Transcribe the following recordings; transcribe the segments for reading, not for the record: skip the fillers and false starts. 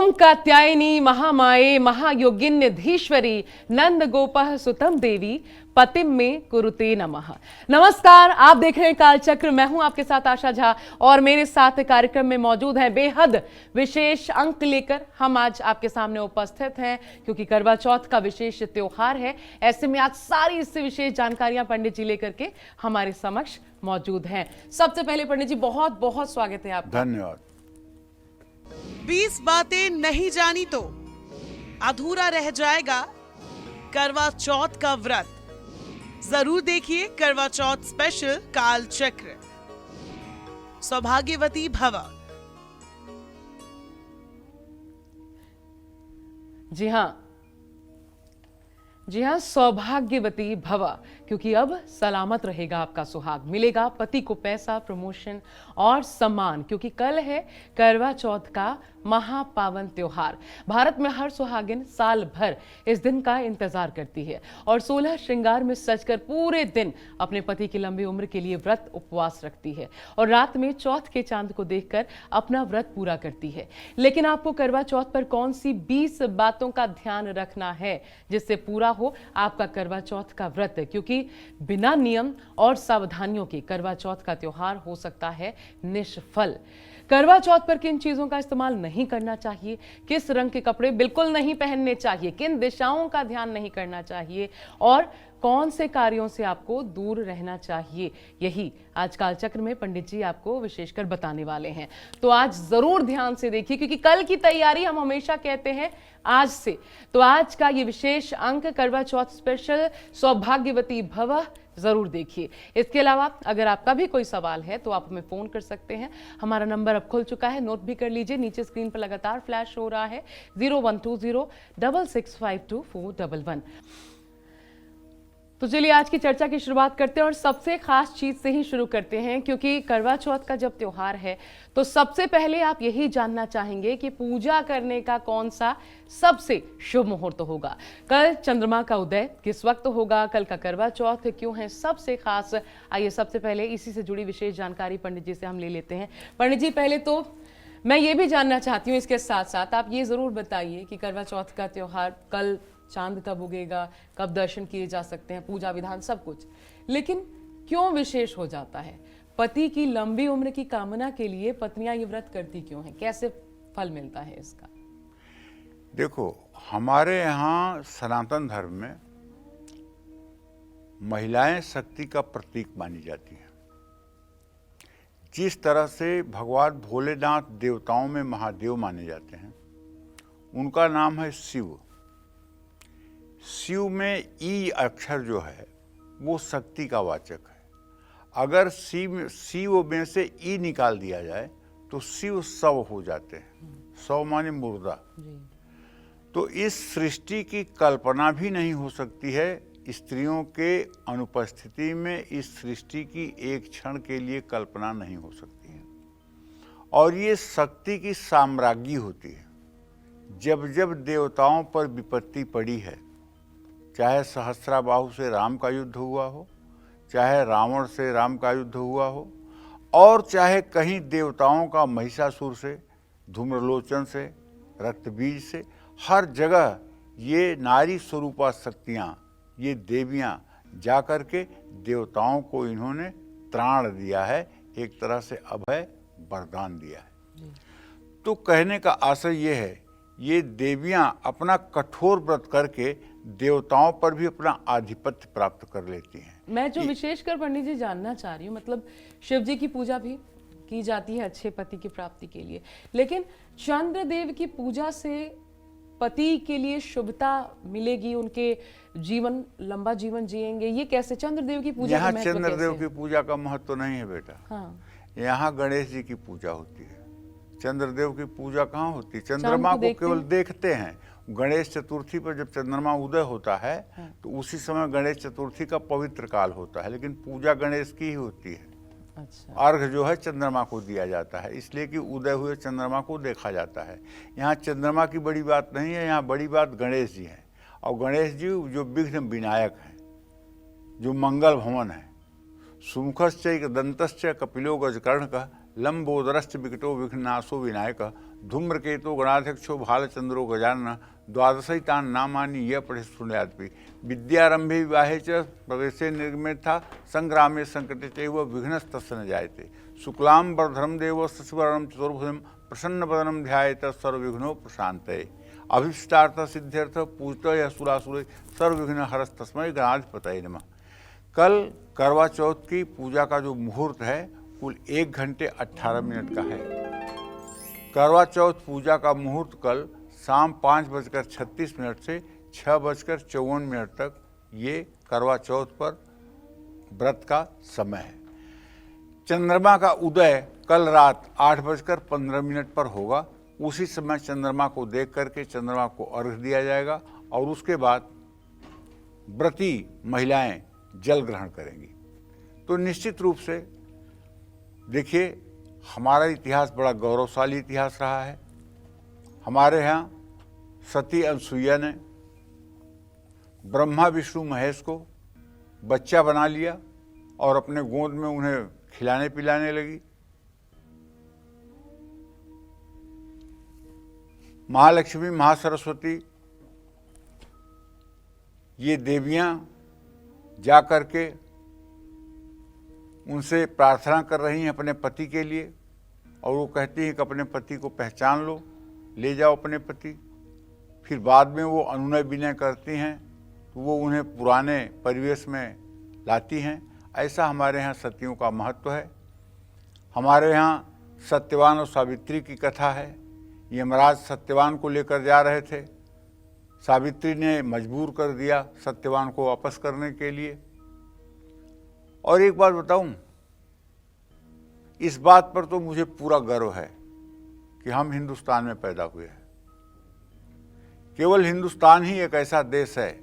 ओम कात्यायनी महामाये महायोगिन्यधीश्वरी नंद गोपः सुतम देवी पतिम में कुरुते नमः। नमस्कार, आप देख रहे हैं कालचक्र। मैं हूं आपके साथ आशा झा और मेरे साथ कार्यक्रम में मौजूद हैं बेहद विशेष अंक लेकर हम आज आपके सामने उपस्थित हैं, क्योंकि करवा चौथ का विशेष त्योहार है। ऐसे में आज सारी इससे विशेष जानकारियां पंडित जी लेकर के हमारे समक्ष मौजूद हैं। सबसे पहले पंडित जी बहुत बहुत स्वागत है आपका। धन्यवाद। 20 बातें नहीं जानी तो अधूरा रह जाएगा करवा चौथ का व्रत। जरूर देखिए करवा चौथ स्पेशल काल चक्र। सौभाग्यवती भव। जी हाँ, सौभाग्यवती भव, क्योंकि अब सलामत रहेगा आपका सुहाग, मिलेगा पति को पैसा, प्रमोशन और सम्मान, क्योंकि कल है करवा चौथ का महापावन त्योहार। भारत में हर सुहागिन साल भर इस दिन का इंतजार करती है और 16 श्रृंगार में सजकर पूरे दिन अपने पति की लंबी उम्र के लिए व्रत उपवास रखती है और रात में चौथ के चांद को देखकर अपना व्रत पूरा करती है। लेकिन आपको करवा चौथ पर कौन सी 20 बातों का ध्यान रखना है जिससे पूरा हो आपका करवा चौथ का व्रत, क्योंकि बिना नियम और सावधानियों के करवा चौथ का त्योहार हो सकता है निष्फल। करवा चौथ पर किन चीजों का इस्तेमाल नहीं करना चाहिए, किस रंग के कपड़े बिल्कुल नहीं पहनने चाहिए, किन दिशाओं का ध्यान नहीं करना चाहिए और कौन से कार्यों से आपको दूर रहना चाहिए, यही आज कालचक्र में पंडित जी आपको विशेषकर बताने वाले हैं। तो आज जरूर ध्यान से देखिए, क्योंकि कल की तैयारी हम हमेशा कहते हैं आज से। तो आज का ये विशेष अंक करवा चौथ स्पेशल सौभाग्यवती भव जरूर देखिए। इसके अलावा अगर आपका भी कोई सवाल है तो आप हमें फोन कर सकते हैं। हमारा नंबर अब खुल चुका है, नोट भी कर लीजिए, नीचे स्क्रीन पर लगातार फ्लैश हो रहा है 01206652 तो चलिए आज की चर्चा की शुरुआत करते हैं और सबसे खास चीज से ही शुरू करते हैं, क्योंकि करवा चौथ का जब त्योहार है तो सबसे पहले आप यही जानना चाहेंगे कि पूजा करने का कौन सा सबसे शुभ मुहूर्त होगा, कल चंद्रमा का उदय किस वक्त होगा, कल का करवा चौथ क्यों है सबसे खास। आइए सबसे पहले इसी से जुड़ी विशेष जानकारी पंडित जी से हम ले लेते हैं। पंडित जी, पहले तो मैं ये भी जानना चाहती हूँ, इसके साथ साथ आप ये जरूर बताइए कि करवा चौथ का त्योहार कल चांद कब उगेगा, कब दर्शन किए जा सकते हैं, पूजा विधान सब कुछ, लेकिन क्यों विशेष हो जाता है? पति की लंबी उम्र की कामना के लिए पत्नियां ये व्रत करती क्यों हैं? कैसे फल मिलता है इसका? देखो, हमारे यहाँ सनातन धर्म में महिलाएं शक्ति का प्रतीक मानी जाती हैं। जिस तरह से भगवान भोलेनाथ देवताओं में महादेव माने जाते हैं, उनका नाम है शिव। शिव में ई अक्षर जो है वो शक्ति का वाचक है। अगर शिव में से ई निकाल दिया जाए तो शिव शव हो जाते हैं। शव माने मुर्दा। तो इस सृष्टि की कल्पना भी नहीं हो सकती है स्त्रियों के अनुपस्थिति में। इस सृष्टि की एक क्षण के लिए कल्पना नहीं हो सकती है और ये शक्ति की साम्राज्ञी होती है। जब जब देवताओं पर विपत्ति पड़ी है, चाहे सहस्राबाहु से राम का युद्ध हुआ हो, चाहे रावण से राम का युद्ध हुआ हो, और चाहे कहीं देवताओं का महिषासुर से, धूम्रलोचन से, रक्तबीज से, हर जगह ये नारी स्वरूपा शक्तियाँ, ये देवियाँ जा कर के देवताओं को इन्होंने त्राण दिया है, एक तरह से अभय वरदान दिया है। तो कहने का आशय ये है, ये देवियाँ अपना कठोर व्रत करके देवताओं पर भी अपना आधिपत्य प्राप्त कर लेती हैं। मैं जो विशेषकर पंडित जी जानना चाह रही हूँ, मतलब शिव जी की पूजा भी की जाती है अच्छे पति की प्राप्ति के लिए, लेकिन चंद्रदेव की पूजा से पति के लिए शुभता मिलेगी, उनके जीवन लंबा जीवन जिएंगे, ये कैसे? चंद्रदेव की पूजा यहाँ चंद्रदेव की पूजा का महत्व नहीं है बेटा। हाँ। यहाँ गणेश जी की पूजा होती है। चंद्रदेव की पूजा कहाँ होती है? चंद्रमा को केवल देखते हैं। गणेश चतुर्थी पर जब चंद्रमा उदय होता है तो उसी समय गणेश चतुर्थी का पवित्र काल होता है, लेकिन पूजा गणेश की ही होती है। अच्छा। अर्घ जो है चंद्रमा को दिया जाता है, इसलिए कि उदय हुए चंद्रमा को देखा जाता है। यहाँ चंद्रमा की बड़ी बात नहीं है, यहाँ बड़ी बात गणेश जी हैं। और गणेश जी जो विघ्न विनायक हैं, जो मंगल भवन है। सुमुखश्च दंतश्च कपिलो गजकर्ण का लंबोदरश्च विकटो विघ्नाशो विनायक धूम्रकेतु गणाध्यक्षो भालचंद्रो गजानन द्वादशैतान नामानि यह पढ़े सुनयादपि विद्यारंभे विवाहे च प्रवेशे निर्गमे था संग्रामे संकटे चैव विघ्नस्तस्य न जायते शुक्लां वरधरं देव शशिवर्णं चतुर्भुजं प्रसन्नवदनं ध्यायेत सर्वविघ्नो प्रशान्तये अभीष्टार्थ सिद्ध्यर्थ पूजत असुरासुरे सर्वविघ्न हरस्तस्मै गणाधिपतये नमः। कल करवा चौथ की पूजा का जो मुहूर्त है कुल 1 घंटे 18 मिनट का है। करवा चौथ पूजा का मुहूर्त कल शाम 5:36 से 6:54 तक ये करवा चौथ पर व्रत का समय है। चंद्रमा का उदय कल रात 8:15 पर होगा। उसी समय चंद्रमा को देख करके चंद्रमा को अर्घ्य दिया जाएगा और उसके बाद व्रती महिलाएं जल ग्रहण करेंगी। तो निश्चित रूप से देखिए, हमारा इतिहास बड़ा गौरवशाली इतिहास रहा है। हमारे यहाँ सती अनसुईया ने ब्रह्मा विष्णु महेश को बच्चा बना लिया और अपने गोद में उन्हें खिलाने पिलाने लगी। महालक्ष्मी महासरस्वती ये देवियां जा करके उनसे प्रार्थना कर रही हैं अपने पति के लिए और वो कहती हैं कि अपने पति को पहचान लो, ले जाओ अपने पति। फिर बाद में वो अनुनय विनय करती हैं तो वो उन्हें पुराने परिवेश में लाती हैं। ऐसा हमारे यहाँ सतियों का महत्व है। हमारे यहाँ सत्यवान और सावित्री की कथा है। यमराज सत्यवान को लेकर जा रहे थे, सावित्री ने मजबूर कर दिया सत्यवान को वापस करने के लिए। और एक बात बताऊं, इस बात पर तो मुझे पूरा गर्व है कि हम हिंदुस्तान में पैदा हुए हैं। केवल हिंदुस्तान ही एक ऐसा देश है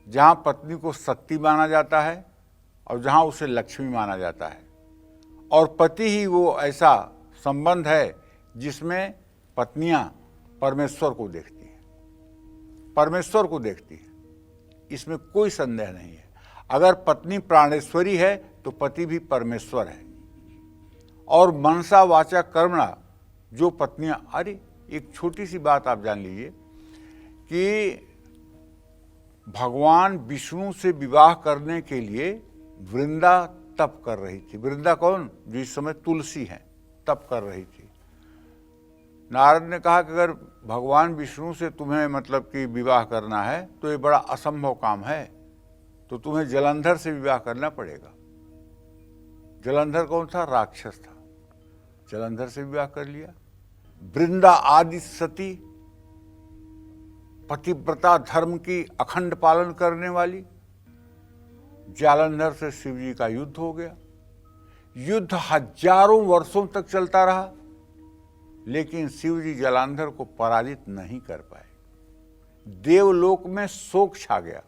जहां पत्नी को शक्ति माना जाता है और जहां उसे लक्ष्मी माना जाता है, और पति ही वो ऐसा संबंध है जिसमें पत्नियां परमेश्वर को देखती हैं, परमेश्वर को देखती हैं। इसमें कोई संदेह नहीं है। अगर पत्नी प्राणेश्वरी है तो पति भी परमेश्वर है। और मनसा वाचा कर्मणा जो पत्नियां, अरे एक छोटी सी बात आप जान लीजिए कि भगवान विष्णु से विवाह करने के लिए वृंदा तप कर रही थी। वृंदा कौन? जो इस समय तुलसी है, तप कर रही थी। नारद ने कहा कि अगर भगवान विष्णु से तुम्हें मतलब कि विवाह करना है तो ये बड़ा असंभव काम है, तो तुम्हें जलंधर से विवाह करना पड़ेगा। जलंधर कौन था? राक्षस था। जलंधर से विवाह कर लिया। वृंदा आदि सती, पतिव्रता धर्म की अखंड पालन करने वाली। जालंधर से शिव जी का युद्ध हो गया। युद्ध हजारों वर्षों तक चलता रहा, लेकिन शिव जी जालंधर को पराजित नहीं कर पाए। देवलोक में शोक छा गया।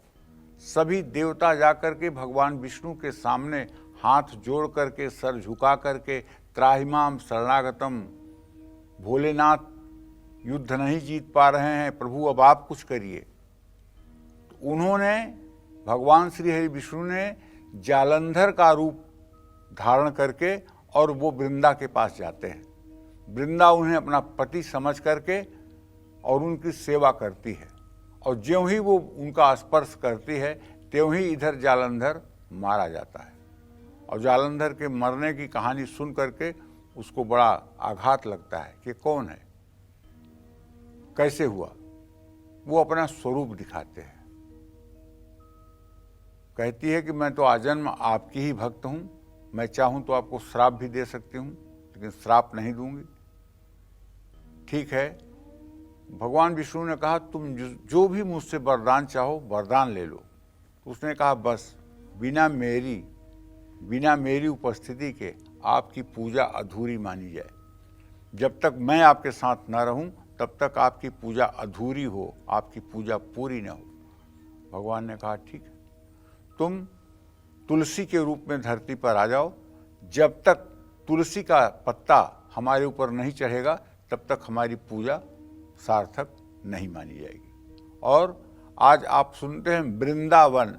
सभी देवता जाकर के भगवान विष्णु के सामने हाथ जोड़ करके, सर झुका करके, त्राहिमाम शरणागतम, भोलेनाथ युद्ध नहीं जीत पा रहे हैं, प्रभु अब आप कुछ करिए। तो उन्होंने, भगवान श्री हरि विष्णु ने जालंधर का रूप धारण करके और वो वृंदा के पास जाते हैं। वृंदा उन्हें अपना पति समझ करके और उनकी सेवा करती है, और ज्यों ही वो उनका स्पर्श करती है त्यों ही इधर जालंधर मारा जाता है। और जालंधर के मरने की कहानी सुन करके उसको बड़ा आघात लगता है कि कौन है, कैसे हुआ। वो अपना स्वरूप दिखाते हैं। कहती है कि मैं तो आजन्म आपकी ही भक्त हूँ, मैं चाहूँ तो आपको श्राप भी दे सकती हूँ, लेकिन श्राप नहीं दूंगी। ठीक है, भगवान विष्णु ने कहा तुम जो भी मुझसे वरदान चाहो वरदान ले लो। उसने कहा बस बिना मेरी उपस्थिति के आपकी पूजा अधूरी मानी जाए। जब तक मैं आपके साथ न रहूं तब तक आपकी पूजा अधूरी हो, आपकी पूजा पूरी न हो। भगवान ने कहा ठीक है, तुम तुलसी के रूप में धरती पर आ जाओ। जब तक तुलसी का पत्ता हमारे ऊपर नहीं चढ़ेगा तब तक हमारी पूजा सार्थक नहीं मानी जाएगी। और आज आप सुनते हैं वृंदावन।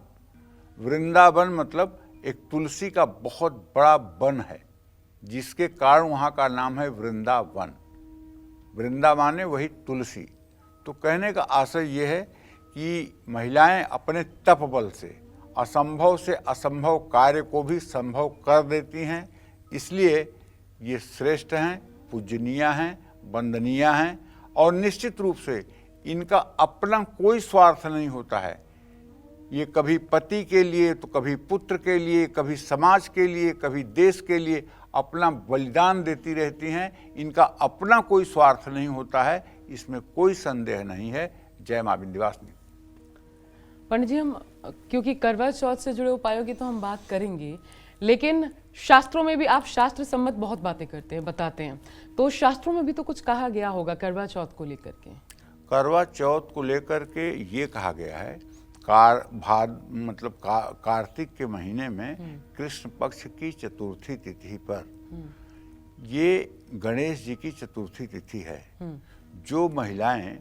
वृंदावन मतलब एक तुलसी का बहुत बड़ा वन है, जिसके कारण वहाँ का नाम है वृंदावन। वृंदा माने वही तुलसी। तो कहने का आशय ये है कि महिलाएं अपने तप बल से असंभव कार्य को भी संभव कर देती हैं, इसलिए ये श्रेष्ठ हैं, पूजनीय हैं, वंदनीय हैं और निश्चित रूप से इनका अपना कोई स्वार्थ नहीं होता है। ये कभी पति के लिए तो कभी पुत्र के लिए, कभी समाज के लिए, कभी देश के लिए अपना बलिदान देती रहती हैं। इनका अपना कोई स्वार्थ नहीं होता है, इसमें कोई संदेह नहीं है। जय मां विंध्यवासिनी। पंडित जी, हम क्योंकि करवा चौथ से जुड़े उपायों की तो हम बात करेंगे, लेकिन शास्त्रों में भी आप शास्त्र सम्मत बहुत बातें करते हैं, बताते हैं, तो शास्त्रों में भी तो कुछ कहा गया होगा करवा चौथ को लेकर के। करवा चौथ को लेकर के ये कहा गया है कार्तिक के महीने में कृष्ण पक्ष की चतुर्थी तिथि पर, ये गणेश जी की चतुर्थी तिथि है। जो महिलाएं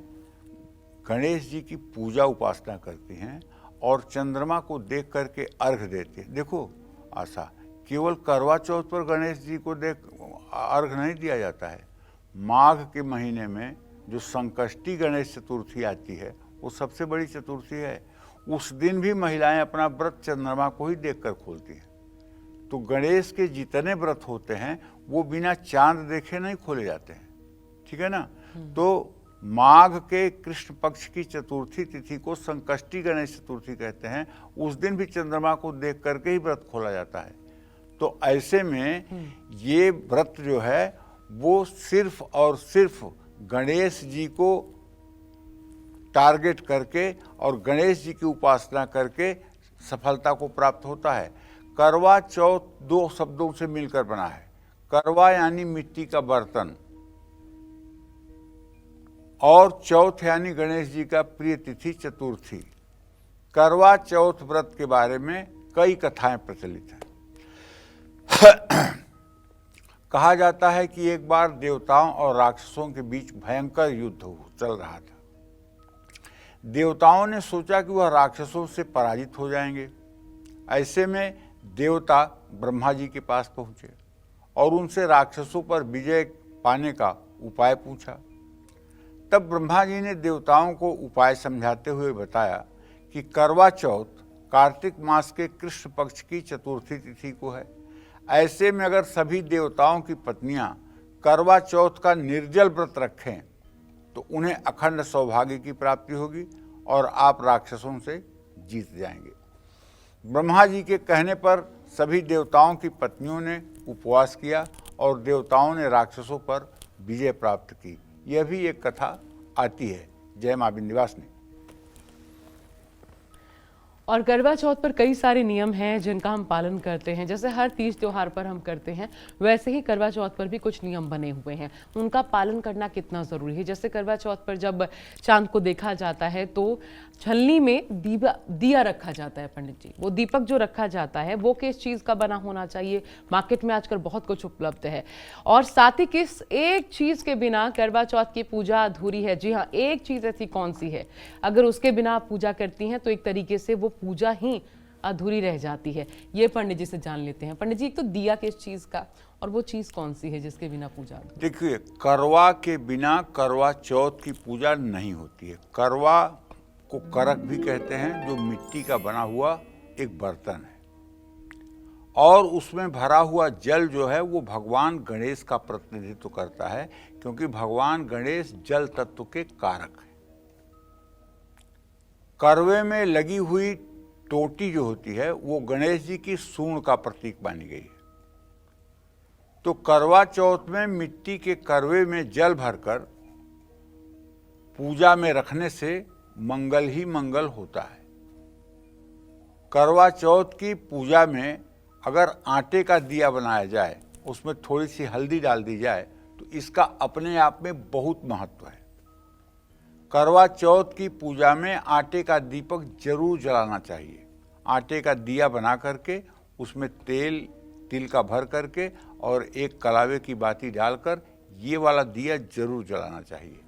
गणेश जी की पूजा उपासना करती हैं और चंद्रमा को देख करके अर्घ देती हैं। देखो आशा, केवल करवा चौथ पर गणेश जी को देख अर्घ नहीं दिया जाता है। माघ के महीने में जो संकष्टी गणेश चतुर्थी आती है, वो सबसे बड़ी चतुर्थी है। उस दिन भी महिलाएं अपना व्रत चंद्रमा को ही देखकर खोलती हैं। तो गणेश के जितने व्रत होते हैं वो बिना चांद देखे नहीं खोले जाते हैं, ठीक है ना। तो माघ के कृष्ण पक्ष की चतुर्थी तिथि को संकष्टी गणेश चतुर्थी कहते हैं। उस दिन भी चंद्रमा को देख करके ही व्रत खोला जाता है। तो ऐसे में ये व्रत जो है वो सिर्फ और सिर्फ गणेश जी को टारगेट करके और गणेश जी की उपासना करके सफलता को प्राप्त होता है। करवा चौथ दो शब्दों से मिलकर बना है। करवा यानी मिट्टी का बर्तन और चौथ यानी गणेश जी का प्रिय तिथि चतुर्थी। करवा चौथ व्रत के बारे में कई कथाएं प्रचलित हैं। कहा जाता है कि एक बार देवताओं और राक्षसों के बीच भयंकर युद्ध चल रहा था। देवताओं ने सोचा कि वह राक्षसों से पराजित हो जाएंगे। ऐसे में देवता ब्रह्मा जी के पास पहुंचे और उनसे राक्षसों पर विजय पाने का उपाय पूछा। तब ब्रह्मा जी ने देवताओं को उपाय समझाते हुए बताया कि करवा चौथ कार्तिक मास के कृष्ण पक्ष की चतुर्थी तिथि को है। ऐसे में अगर सभी देवताओं की पत्नियां करवा चौथ का निर्जल व्रत रखें तो उन्हें अखंड सौभाग्य की प्राप्ति होगी और आप राक्षसों से जीत जाएंगे। ब्रह्मा जी के कहने पर सभी देवताओं की पत्नियों ने उपवास किया और देवताओं ने राक्षसों पर विजय प्राप्त की। यह भी एक कथा आती है। जय मां विंध्यवासिनी। और करवा चौथ पर कई सारे नियम हैं जिनका हम पालन करते हैं। जैसे हर तीज त्योहार पर हम करते हैं, वैसे ही करवा चौथ पर भी कुछ नियम बने हुए हैं। उनका पालन करना कितना ज़रूरी है। जैसे करवा चौथ पर जब चांद को देखा जाता है तो छलनी में दिया रखा जाता है। पंडित जी, वो दीपक जो रखा जाता है वो किस चीज़ का बना होना चाहिए? मार्केट में आजकल बहुत कुछ उपलब्ध है। और साथ ही किस एक चीज़ के बिना करवा चौथ की पूजा अधूरी है? जी हाँ, एक चीज़ ऐसी कौन सी है अगर उसके बिना आप पूजा करती हैं तो एक तरीके से वो पूजा ही अधूरी रह जाती है। ये पंडित जी से जान लेते हैं। पंडित जी, एक तो दिया किस चीज़ का और वो चीज़ कौन सी है जिसके बिना पूजा? देखिए, करवा के बिना करवा चौथ की पूजा नहीं होती है। करवा को करक भी कहते हैं, जो मिट्टी का बना हुआ एक बर्तन है और उसमें भरा हुआ जल जो है वो भगवान गणेश का प्रतिनिधित्व करता है, क्योंकि भगवान गणेश जल तत्व के कारक हैं। करवे में लगी हुई टोटी जो होती है वो गणेश जी की सूंड का प्रतीक मानी गई है। तो करवा चौथ में मिट्टी के करवे में जल भरकर पूजा में रखने से मंगल ही मंगल होता है। करवा चौथ की पूजा में अगर आटे का दिया बनाया जाए, उसमें थोड़ी सी हल्दी डाल दी जाए, तो इसका अपने आप में बहुत महत्व है। करवा चौथ की पूजा में आटे का दीपक जरूर जलाना चाहिए। आटे का दिया बना करके उसमें तिल का भर करके और एक कलावे की बाती डालकर ये वाला दिया जरूर जलाना चाहिए।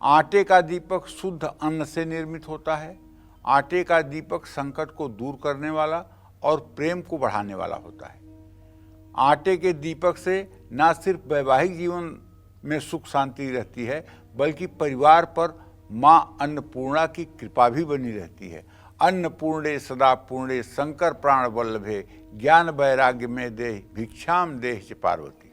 आटे का दीपक शुद्ध अन्न से निर्मित होता है। आटे का दीपक संकट को दूर करने वाला और प्रेम को बढ़ाने वाला होता है। आटे के दीपक से न सिर्फ वैवाहिक जीवन में सुख शांति रहती है, बल्कि परिवार पर माँ अन्नपूर्णा की कृपा भी बनी रहती है। अन्नपूर्णे सदा पूर्णे शंकर प्राण वल्लभे ज्ञान वैराग्य में देह भिक्षाम देह च पार्वती।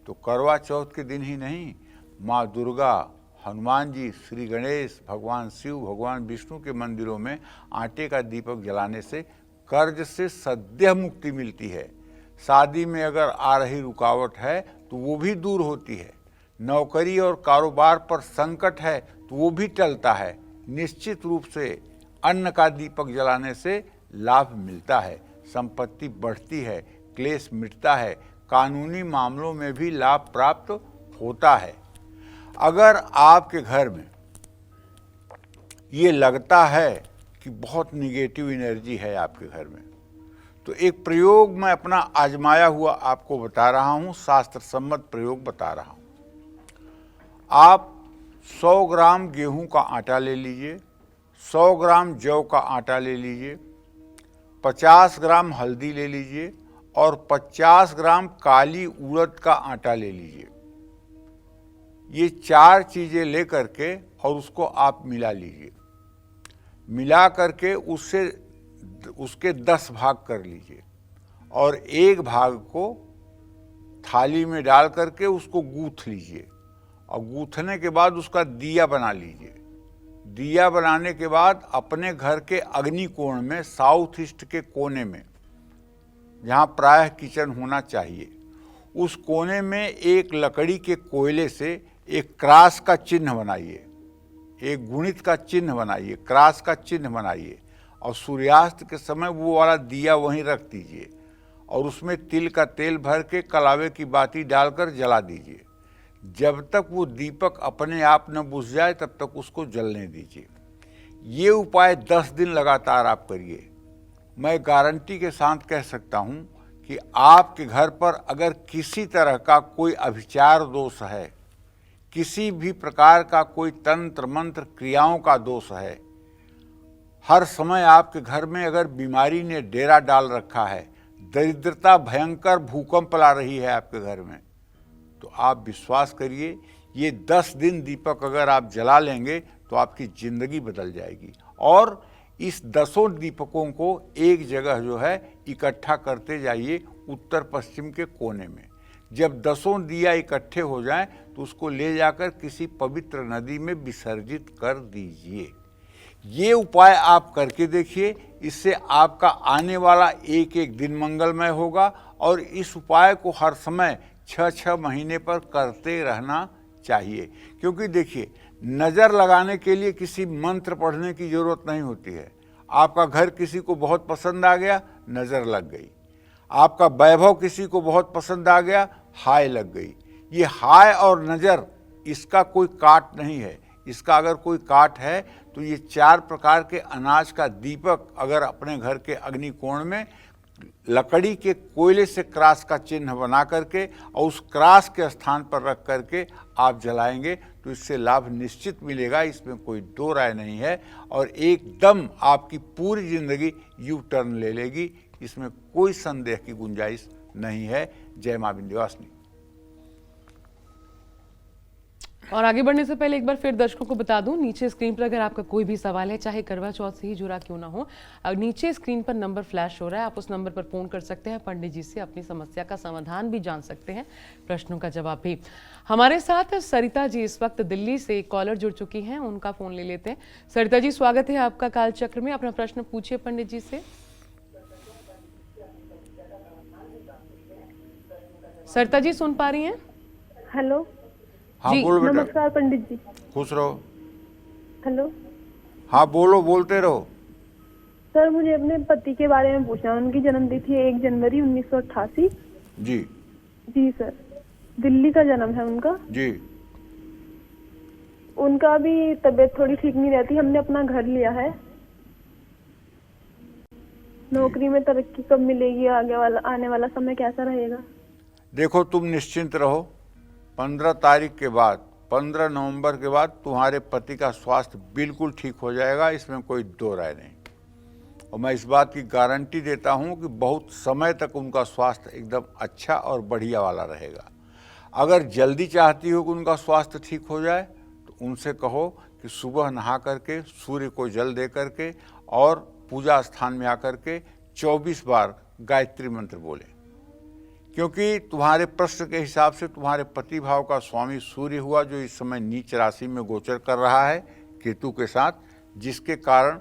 तो करवा चौथ के दिन ही नहीं, माँ दुर्गा, हनुमान जी, श्री गणेश, भगवान शिव, भगवान विष्णु के मंदिरों में आटे का दीपक जलाने से कर्ज से सद्य मुक्ति मिलती है। शादी में अगर आ रही रुकावट है तो वो भी दूर होती है। नौकरी और कारोबार पर संकट है तो वो भी टलता है। निश्चित रूप से अन्न का दीपक जलाने से लाभ मिलता है, संपत्ति बढ़ती है, क्लेश मिटता है, कानूनी मामलों में भी लाभ प्राप्त होता है। अगर आपके घर में ये लगता है कि बहुत निगेटिव एनर्जी है आपके घर में, तो एक प्रयोग मैं अपना आजमाया हुआ आपको बता रहा हूँ, शास्त्र सम्मत प्रयोग बता रहा हूँ। आप 100 ग्राम गेहूं का आटा ले लीजिए, 100 ग्राम जौ का आटा ले लीजिए, 50 ग्राम हल्दी ले लीजिए और 50 ग्राम काली उड़द का आटा ले लीजिए। ये 4 चीज़ें ले करके और उसको आप मिला लीजिए। मिला करके उसके 10 भाग कर लीजिए और एक भाग को थाली में डाल करके उसको गूँथ लीजिए और गूँथने के बाद उसका दिया बना लीजिए। दिया बनाने के बाद अपने घर के अग्नि कोण में, साउथ ईस्ट के कोने में, जहाँ प्रायः किचन होना चाहिए, उस कोने में एक लकड़ी के कोयले से एक क्रॉस का चिन्ह बनाइए, एक गुणित का चिन्ह बनाइए, क्रॉस का चिन्ह बनाइए और सूर्यास्त के समय वो वाला दिया वहीं रख दीजिए और उसमें तिल का तेल भर के कलावे की बाती डालकर जला दीजिए। जब तक वो दीपक अपने आप न बुझ जाए तब तक उसको जलने दीजिए। ये उपाय 10 दिन लगातार आप करिए। मैं गारंटी के साथ कह सकता हूँ कि आपके घर पर अगर किसी तरह का कोई अभिचार दोष है, किसी भी प्रकार का कोई तंत्र मंत्र क्रियाओं का दोष है, हर समय आपके घर में अगर बीमारी ने डेरा डाल रखा है, दरिद्रता भयंकर भूकंप ला रही है आपके घर में, तो आप विश्वास करिए ये 10 दिन दीपक अगर आप जला लेंगे तो आपकी ज़िंदगी बदल जाएगी। और इस 10 दीपकों को एक जगह जो है इकट्ठा करते जाइए उत्तर पश्चिम के कोने में। जब 10 दिया इकट्ठे हो जाएं तो उसको ले जाकर किसी पवित्र नदी में विसर्जित कर दीजिए। ये उपाय आप करके देखिए, इससे आपका आने वाला एक एक दिन मंगलमय होगा। और इस उपाय को हर समय 6-6 महीने पर करते रहना चाहिए, क्योंकि देखिए नज़र लगाने के लिए किसी मंत्र पढ़ने की ज़रूरत नहीं होती है। आपका घर किसी को बहुत पसंद आ गया, नज़र लग गई। आपका वैभव किसी को बहुत पसंद आ गया, हाय लग गई। ये हाय और नज़र, इसका कोई काट नहीं है। इसका अगर कोई काट है तो ये 4 प्रकार के अनाज का दीपक अगर अपने घर के अग्नि कोण में लकड़ी के कोयले से क्रॉस का चिन्ह बना करके और उस क्रॉस के स्थान पर रख करके आप जलाएंगे तो इससे लाभ निश्चित मिलेगा, इसमें कोई दो राय नहीं है। और एकदम आपकी पूरी जिंदगी यू टर्न ले लेगी, इसमें कोई संदेह की गुंजाइश नहीं है। जय मां विंध्यवासिनी। और आगे बढ़ने से पहले एक बार फिर दर्शकों को बता दूं, नीचे स्क्रीन पर अगर आपका कोई भी सवाल है, चाहे करवा चौथ से ही जुड़ा क्यों ना हो, नीचे स्क्रीन पर नंबर फ्लैश हो रहा है, आप उस नंबर पर फोन कर सकते हैं। पंडित जी से अपनी समस्या का समाधान भी जान सकते हैं, प्रश्नों का जवाब भी। हमारे साथ सरिता जी इस वक्त दिल्ली से कॉलर जुड़ चुकी हैं, उनका फोन ले लेते हैं। सरिता जी, स्वागत है आपका कालचक्र में, अपना प्रश्न पूछिए पंडित जी से। सरिता जी सुन पा रही हैं? हेलो। हाँ बोलो बेटा। नमस्कार पंडित जी। खुश रहो। हेलो। हाँ बोलो, बोलते रहो। सर मुझे अपने पति के बारे में पूछना, उनकी जन्मतिथि है 1 जनवरी 1988। जी जी सर, दिल्ली का जन्म है उनका। जी। उनका भी तबीयत थोड़ी ठीक नहीं रहती, हमने अपना घर लिया है। नौकरी में तरक्की कब मिलेगी, आने वाला समय कैसा रहेगा? देखो तुम निश्चिंत रहो, 15 तारीख के बाद, 15 नवंबर के बाद तुम्हारे पति का स्वास्थ्य बिल्कुल ठीक हो जाएगा, इसमें कोई दो राय नहीं। और मैं इस बात की गारंटी देता हूं कि बहुत समय तक उनका स्वास्थ्य एकदम अच्छा और बढ़िया वाला रहेगा। अगर जल्दी चाहती हो कि उनका स्वास्थ्य ठीक हो जाए तो उनसे कहो कि सुबह नहा करके सूर्य को जल दे करके और पूजा स्थान में आकर के 24 बार गायत्री मंत्र बोले, क्योंकि तुम्हारे प्रश्न के हिसाब से तुम्हारे पति भाव का स्वामी सूर्य हुआ, जो इस समय नीच राशि में गोचर कर रहा है केतु के साथ, जिसके कारण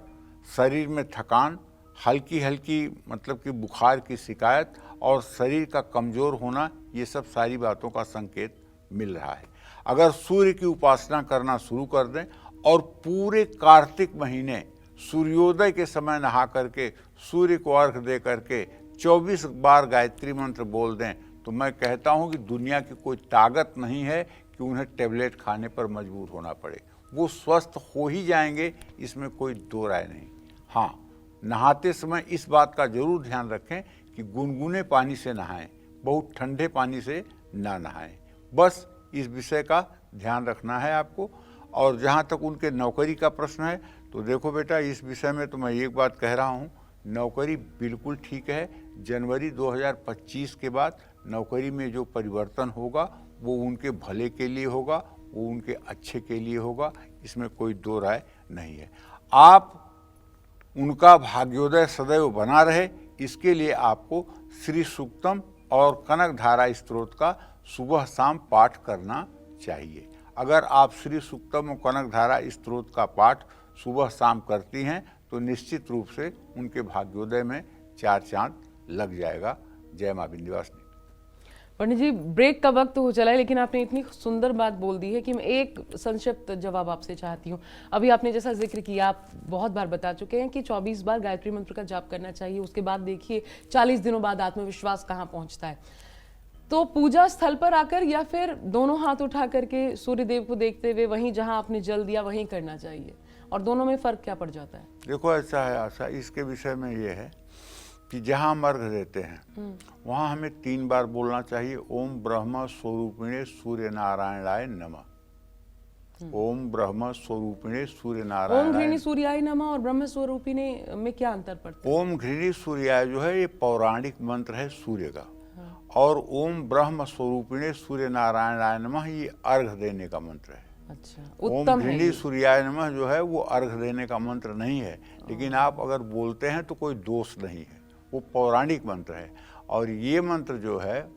शरीर में थकान, हल्की हल्की मतलब कि बुखार की शिकायत और शरीर का कमजोर होना, ये सब सारी बातों का संकेत मिल रहा है। अगर सूर्य की उपासना करना शुरू कर दें और पूरे कार्तिक महीने सूर्योदय के समय नहा करके सूर्य को अर्घ दे करके 24 बार गायत्री मंत्र बोल दें, तो मैं कहता हूं कि दुनिया की कोई ताकत नहीं है कि उन्हें टेबलेट खाने पर मजबूर होना पड़े। वो स्वस्थ हो ही जाएंगे, इसमें कोई दो राय नहीं। हाँ, नहाते समय इस बात का जरूर ध्यान रखें कि गुनगुने पानी से नहाएं, बहुत ठंडे पानी से ना नहाएं। बस इस विषय का ध्यान रखना है आपको। और जहाँ तक उनके नौकरी का प्रश्न है, तो देखो बेटा, इस विषय में तो मैं एक बात कह रहा हूँ, नौकरी बिल्कुल ठीक है। जनवरी 2025 के बाद नौकरी में जो परिवर्तन होगा वो उनके भले के लिए होगा, वो उनके अच्छे के लिए होगा, इसमें कोई दो राय नहीं है। आप उनका भाग्योदय सदैव बना रहे, इसके लिए आपको श्री सूक्तम और कनक धारा स्तोत्र का सुबह शाम पाठ करना चाहिए। अगर आप श्री सूक्तम और कनक धारा स्तोत्र का पाठ सुबह शाम करती हैं तो निश्चित रूप से उनके भाग्योदय में 4 चांद लग जाएगा। जय मां विंध्यवासिनी। पंडित जी, ब्रेक का वक्त हो चला है, लेकिन आपने इतनी सुंदर बात बोल दी है कि मैं एक संक्षिप्त जवाब आपसे चाहती हूँ। अभी आपने जैसा जिक्र किया, आप बहुत बार बता चुके हैं कि 24 बार गायत्री मंत्र का जाप करना चाहिए। उसके बाद देखिए 40 दिनों बाद आत्मविश्वास कहाँ पहुँचता है। तो पूजा स्थल पर आकर या फिर दोनों हाथ उठा करके सूर्य देव को देखते हुए वहीं जहां आपने जल दिया वहीं करना चाहिए, और दोनों में फर्क क्या पड़ जाता है? देखो, ऐसा है आशा, इसके विषय में ये है कि जहाँ हम अर्घ देते हैं वहाँ हमें 3 बार बोलना चाहिए, ओम ब्रह्म स्वरूपिणे सूर्य नारायणाय नमः। ओम ब्रह्म स्वरूपिणे सूर्य ओम नारायणाय। घृणी सूर्याय नमः और ब्रह्म स्वरूपिणे में क्या अंतर पड़ता है? ओम घृणी सूर्याय जो है ये पौराणिक मंत्र है सूर्य का, और ओम ब्रह्म स्वरूपिणे सूर्य नारायणाय नमः ये अर्घ देने का मंत्र है। अच्छा, ओम उत्तम है घृणी ये। सूर्याय नमः जो है वो अर्घ देने का मंत्र नहीं है, लेकिन आप अगर बोलते हैं तो कोई दोष नहीं है, वो पौराणिक मंत्र है। और ये मंत्र जो है,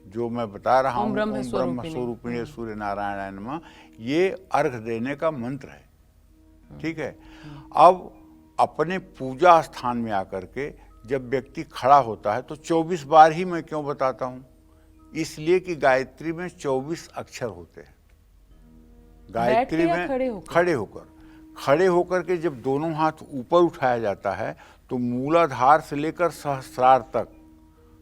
जो मैं बता रहा हूँ, ओम ब्रह्म स्वरूपिणे सूर्य नारायणाय नमः, ये अर्घ देने का मंत्र है। ठीक है। अब अपने पूजा स्थान में आकर के जब व्यक्ति खड़ा होता है तो 24 बार ही मैं क्यों बताता हूँ, इसलिए कि गायत्री में 24 अक्षर होते हैं। गायत्री में खड़े होकर के जब दोनों हाथ ऊपर उठाया जाता है तो मूलाधार से लेकर सहस्रार तक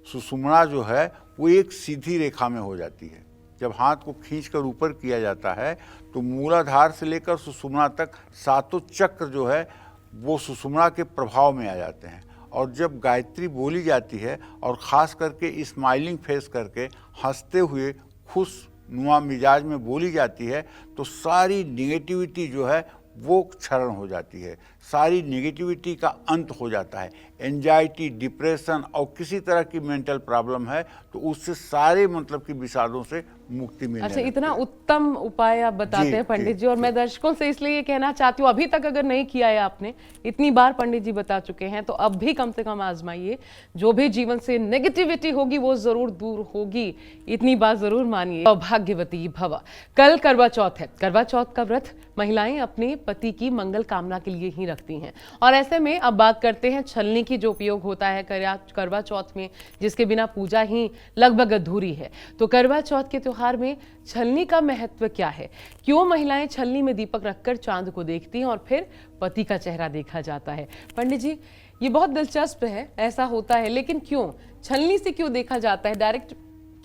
सुषुम्ना जो है वो एक सीधी रेखा में हो जाती है। जब हाथ को खींचकर ऊपर किया जाता है तो मूलाधार से लेकर सुषुम्ना तक 7 चक्र जो है वो सुषुम्ना के प्रभाव में आ जाते हैं। और जब गायत्री बोली जाती है और ख़ास करके स्माइलिंग फेस करके हंसते हुए खुश नुमा मिजाज में बोली जाती है तो सारी निगेटिविटी जो है वो क्षरण हो जाती है, सारी निगेटिविटी का अंत हो जाता है। एंजाइटी, डिप्रेशन और किसी तरह की मेंटल प्रॉब्लम है तो उससे सारे मतलब कि विषादों से मुक्ति मिलने अच्छा, लगती इतना है। उत्तम उपाय आप बताते हैं पंडित जी, और मैं दर्शकों से इसलिए ये कहना चाहती हूँ, अभी तक अगर नहीं किया है आपने, इतनी बार पंडित जी बता चुके हैं, तो अब भी कम से कम आजमाइए। जो भी जीवन से नेगेटिविटी होगी वो जरूर दूर होगी, इतनी बात जरूर मानिए। भाग्यवती भव। कल करवा चौथ है। करवा चौथ का व्रत महिलाएं अपने पति की मंगल कामना के लिए ही रखती हैं, और ऐसे में अब बात करते हैं छलनी की, जो उपयोग होता है करवा चौथ में, जिसके बिना पूजा ही लगभग अधूरी है। तो करवा चौथ के त्योहार में छलनी का महत्व क्या है, क्यों महिलाएं छलनी में दीपक रखकर चांद को देखती हैं और फिर पति का चेहरा देखा जाता है? पंडित जी, ये बहुत दिलचस्प है, ऐसा होता है, लेकिन क्यों छलनी से क्यों देखा जाता है, डायरेक्ट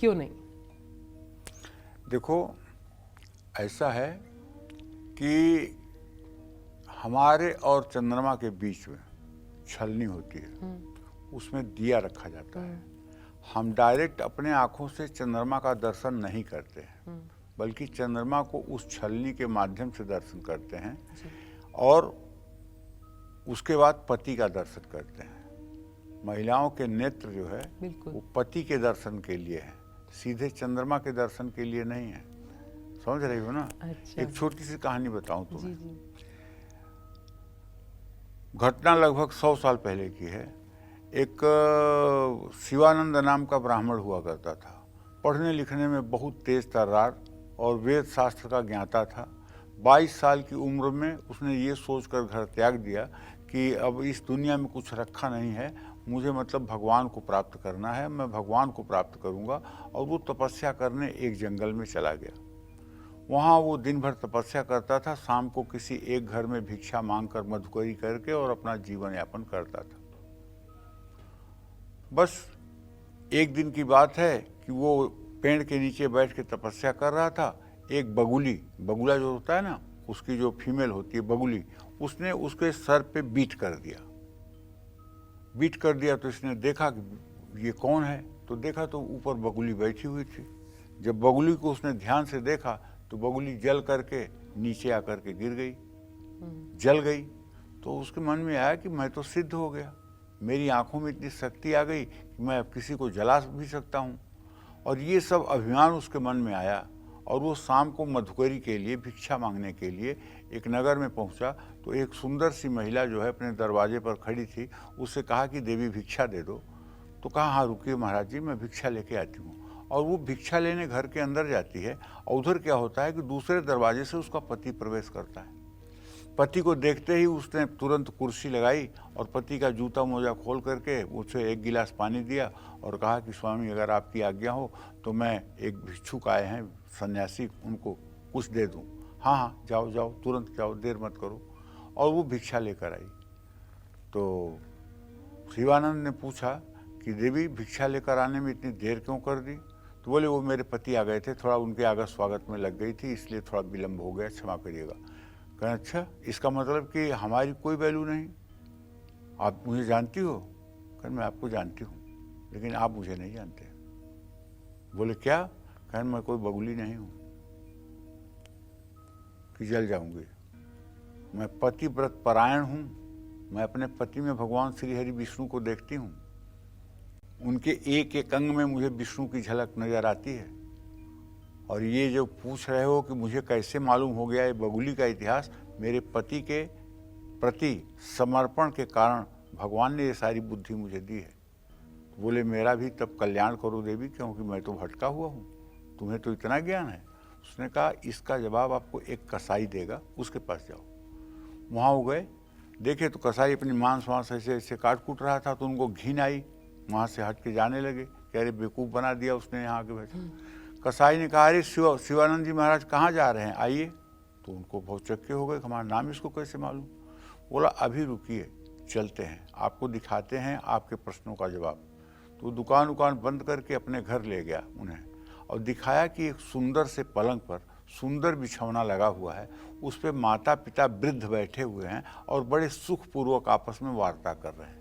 क्यों नहीं? देखो, ऐसा है कि हमारे और चंद्रमा के बीच में छलनी होती है, उसमें दिया रखा जाता है। हम डायरेक्ट अपने आँखों से चंद्रमा का दर्शन नहीं करते हैं, बल्कि चंद्रमा को उस छलनी के माध्यम से दर्शन करते हैं, और उसके बाद पति का दर्शन करते हैं। महिलाओं के नेत्र जो है वो पति के दर्शन के लिए है, सीधे चंद्रमा के दर्शन के लिए नहीं है। समझ रही हो ना? अच्छा। एक छोटी सी कहानी बताऊं जी तुम्हें। जी। घटना लगभग 100 साल पहले की है। एक शिवानंद नाम का ब्राह्मण हुआ करता था। पढ़ने लिखने में बहुत तेज तर्रार और वेद शास्त्र का ज्ञाता था। 22 साल की उम्र में उसने ये सोचकर घर त्याग दिया कि अब इस दुनिया में कुछ रखा नहीं है, मुझे मतलब भगवान को प्राप्त करना है, मैं भगवान को प्राप्त करूंगा। और वो तपस्या करने एक जंगल में चला गया। वहाँ वो दिन भर तपस्या करता था, शाम को किसी एक घर में भिक्षा मांगकर मधुकरी करके और अपना जीवन यापन करता था। बस एक दिन की बात है कि वो पेड़ के नीचे बैठ के तपस्या कर रहा था। एक बगुला जो होता है ना, उसकी जो फीमेल होती है बगुली, उसने उसके सर पे बीट कर दिया। तो इसने देखा कि ये कौन है, तो देखा तो ऊपर बगुली बैठी हुई थी। जब बगुली को उसने ध्यान से देखा तो बगुली जल करके नीचे आकर के गिर गई, जल गई। तो उसके मन में आया कि मैं तो सिद्ध हो गया, मेरी आंखों में इतनी शक्ति आ गई कि मैं अब किसी को जला भी सकता हूँ। और ये सब अभिमान उसके मन में आया और वो शाम को मधुकरी के लिए, भिक्षा मांगने के लिए एक नगर में पहुंचा। तो एक सुंदर सी महिला जो है अपने दरवाजे पर खड़ी थी, उससे कहा कि देवी भिक्षा दे दो। तो कहा हाँ रुकिए महाराज जी, मैं भिक्षा लेके आती हूँ। और वो भिक्षा लेने घर के अंदर जाती है और उधर क्या होता है कि दूसरे दरवाजे से उसका पति प्रवेश करता है। पति को देखते ही उसने तुरंत कुर्सी लगाई और पति का जूता मोजा खोल करके उसे एक गिलास पानी दिया और कहा कि स्वामी अगर आपकी आज्ञा हो तो मैं एक भिक्षुक आए हैं सन्यासी, उनको कुछ दे दूं। हाँ हाँ जाओ जाओ, तुरंत जाओ, देर मत करो। और वो भिक्षा लेकर आई। तो शिवानंद ने पूछा कि देवी भिक्षा लेकर आने में इतनी देर क्यों कर दी? तो बोले वो मेरे पति आ गए थे, थोड़ा उनके आगे स्वागत में लग गई थी, इसलिए थोड़ा विलम्ब हो गया, क्षमा करिएगा। कहें अच्छा, इसका मतलब कि हमारी कोई वैल्यू नहीं, आप मुझे जानती हो? कहें मैं आपको जानती हूँ लेकिन आप मुझे नहीं जानते। बोले क्या? कहें मैं कोई बगुली नहीं हूँ कि जल जाऊंगी, मैं पतिव्रत परायण हूँ। मैं अपने पति में भगवान श्री हरि विष्णु को देखती हूँ, उनके एक एक अंग में मुझे विष्णु की झलक नजर आती है। और ये जो पूछ रहे हो कि मुझे कैसे मालूम हो गया ये बगुली का इतिहास, मेरे पति के प्रति समर्पण के कारण भगवान ने ये सारी बुद्धि मुझे दी है। बोले मेरा भी तब कल्याण करो देवी, क्योंकि मैं तो भटका हुआ हूँ, तुम्हें तो इतना ज्ञान है। उसने कहा इसका जवाब आपको एक कसाई देगा, उसके पास जाओ। वहाँ वो गए, देखे तो कसाई अपनी मांस ऐसे ऐसे काट कूट रहा था। तो उनको घिन आई, वहाँ से हट के जाने लगे, कह रहे बेवकूफ़ बना दिया उसने यहाँ आके बैठा। कसाई ने कहा अरे शिवानंद जी महाराज कहाँ जा रहे हैं, आइए। तो उनको बहुत चक्के हो गए, हमारा नाम इसको कैसे मालूम। बोला अभी रुकिए, चलते हैं, आपको दिखाते हैं आपके प्रश्नों का जवाब। तो दुकान बंद करके अपने घर ले गया उन्हें और दिखाया कि एक सुंदर से पलंग पर सुंदर बिछौना लगा हुआ है, उस पर माता पिता वृद्ध बैठे हुए हैं और बड़े सुखपूर्वक आपस में वार्ता कर रहे हैं।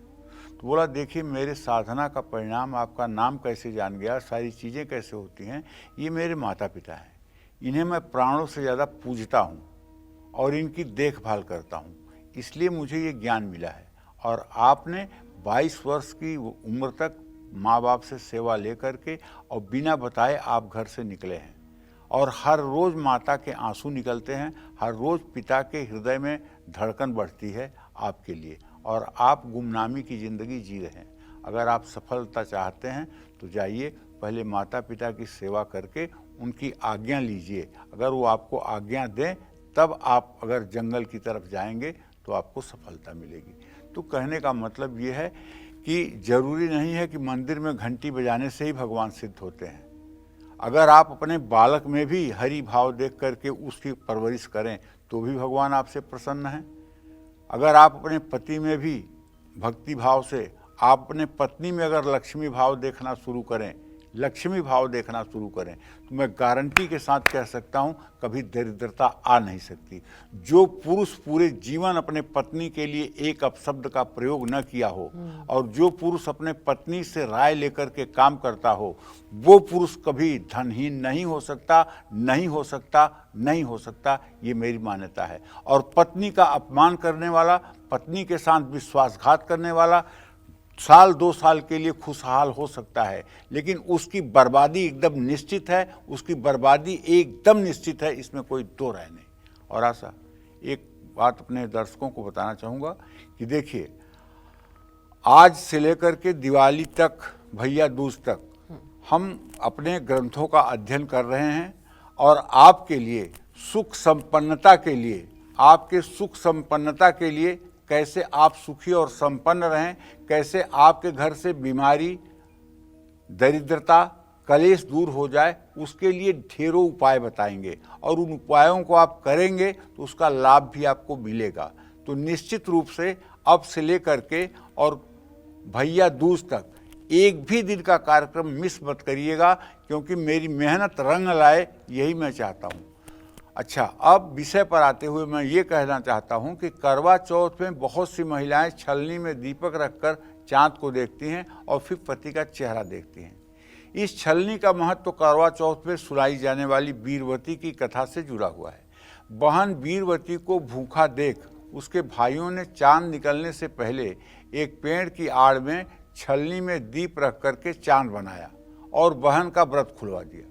तो बोला देखिए मेरे साधना का परिणाम, आपका नाम कैसे जान गया, सारी चीज़ें कैसे होती हैं, ये मेरे माता पिता हैं, इन्हें मैं प्राणों से ज़्यादा पूजता हूँ और इनकी देखभाल करता हूँ, इसलिए मुझे ये ज्ञान मिला है। और आपने 22 वर्ष की उम्र तक माँ बाप से सेवा ले करके और बिना बताए आप घर से निकले हैं और हर रोज़ माता के आंसू निकलते हैं, हर रोज़ पिता के हृदय में धड़कन बढ़ती है आपके लिए और आप गुमनामी की ज़िंदगी जी रहे हैं। अगर आप सफलता चाहते हैं तो जाइए, पहले माता पिता की सेवा करके उनकी आज्ञा लीजिए। अगर वो आपको आज्ञा दें तब आप अगर जंगल की तरफ जाएंगे तो आपको सफलता मिलेगी। तो कहने का मतलब ये है कि जरूरी नहीं है कि मंदिर में घंटी बजाने से ही भगवान सिद्ध होते हैं। अगर आप अपने बालक में भी हरि भाव देख करके उसकी परवरिश करें तो भी भगवान आपसे प्रसन्न हैं। अगर आप अपने पति में भी भक्ति भाव से, आप अपने पत्नी में अगर लक्ष्मी भाव देखना शुरू करें, तो मैं गारंटी के साथ कह सकता हूं कभी दरिद्रता आ नहीं सकती। जो पुरुष पूरे जीवन अपने पत्नी के लिए एक अपशब्द का प्रयोग न किया हो और जो पुरुष अपने पत्नी से राय लेकर के काम करता हो, वो पुरुष कभी धनहीन नहीं हो सकता, ये मेरी मान्यता है। और पत्नी का अपमान करने वाला, पत्नी के साथ विश्वासघात करने वाला साल 2 साल के लिए खुशहाल हो सकता है, लेकिन उसकी बर्बादी एकदम निश्चित है, उसकी बर्बादी एकदम निश्चित है, इसमें कोई दो राय नहीं। और आशा एक बात अपने दर्शकों को बताना चाहूँगा कि देखिए, आज से लेकर के दिवाली तक, भैया दूज तक हम अपने ग्रंथों का अध्ययन कर रहे हैं और आपके लिए सुख संपन्नता के लिए, आपके सुख संपन्नता के लिए, कैसे आप सुखी और संपन्न रहें, कैसे आपके घर से बीमारी, दरिद्रता, कलेश दूर हो जाए, उसके लिए ढेरों उपाय बताएंगे और उन उपायों को आप करेंगे तो उसका लाभ भी आपको मिलेगा। तो निश्चित रूप से अब से लेकर के और भैया दूज तक एक भी दिन का कार्यक्रम मिस मत करिएगा, क्योंकि मेरी मेहनत रंग लाए, यही मैं चाहता हूँ। अच्छा, अब विषय पर आते हुए मैं ये कहना चाहता हूँ कि करवा चौथ में बहुत सी महिलाएं छलनी में दीपक रखकर चाँद को देखती हैं और फिर पति का चेहरा देखती हैं। इस छलनी का महत्व करवा चौथ में सुनाई जाने वाली वीरवती की कथा से जुड़ा हुआ है। बहन वीरवती को भूखा देख उसके भाइयों ने चांद निकलने से पहले एक पेड़ की आड़ में छलनी में दीप रख करके चांद बनाया और बहन का व्रत खुलवा दिया।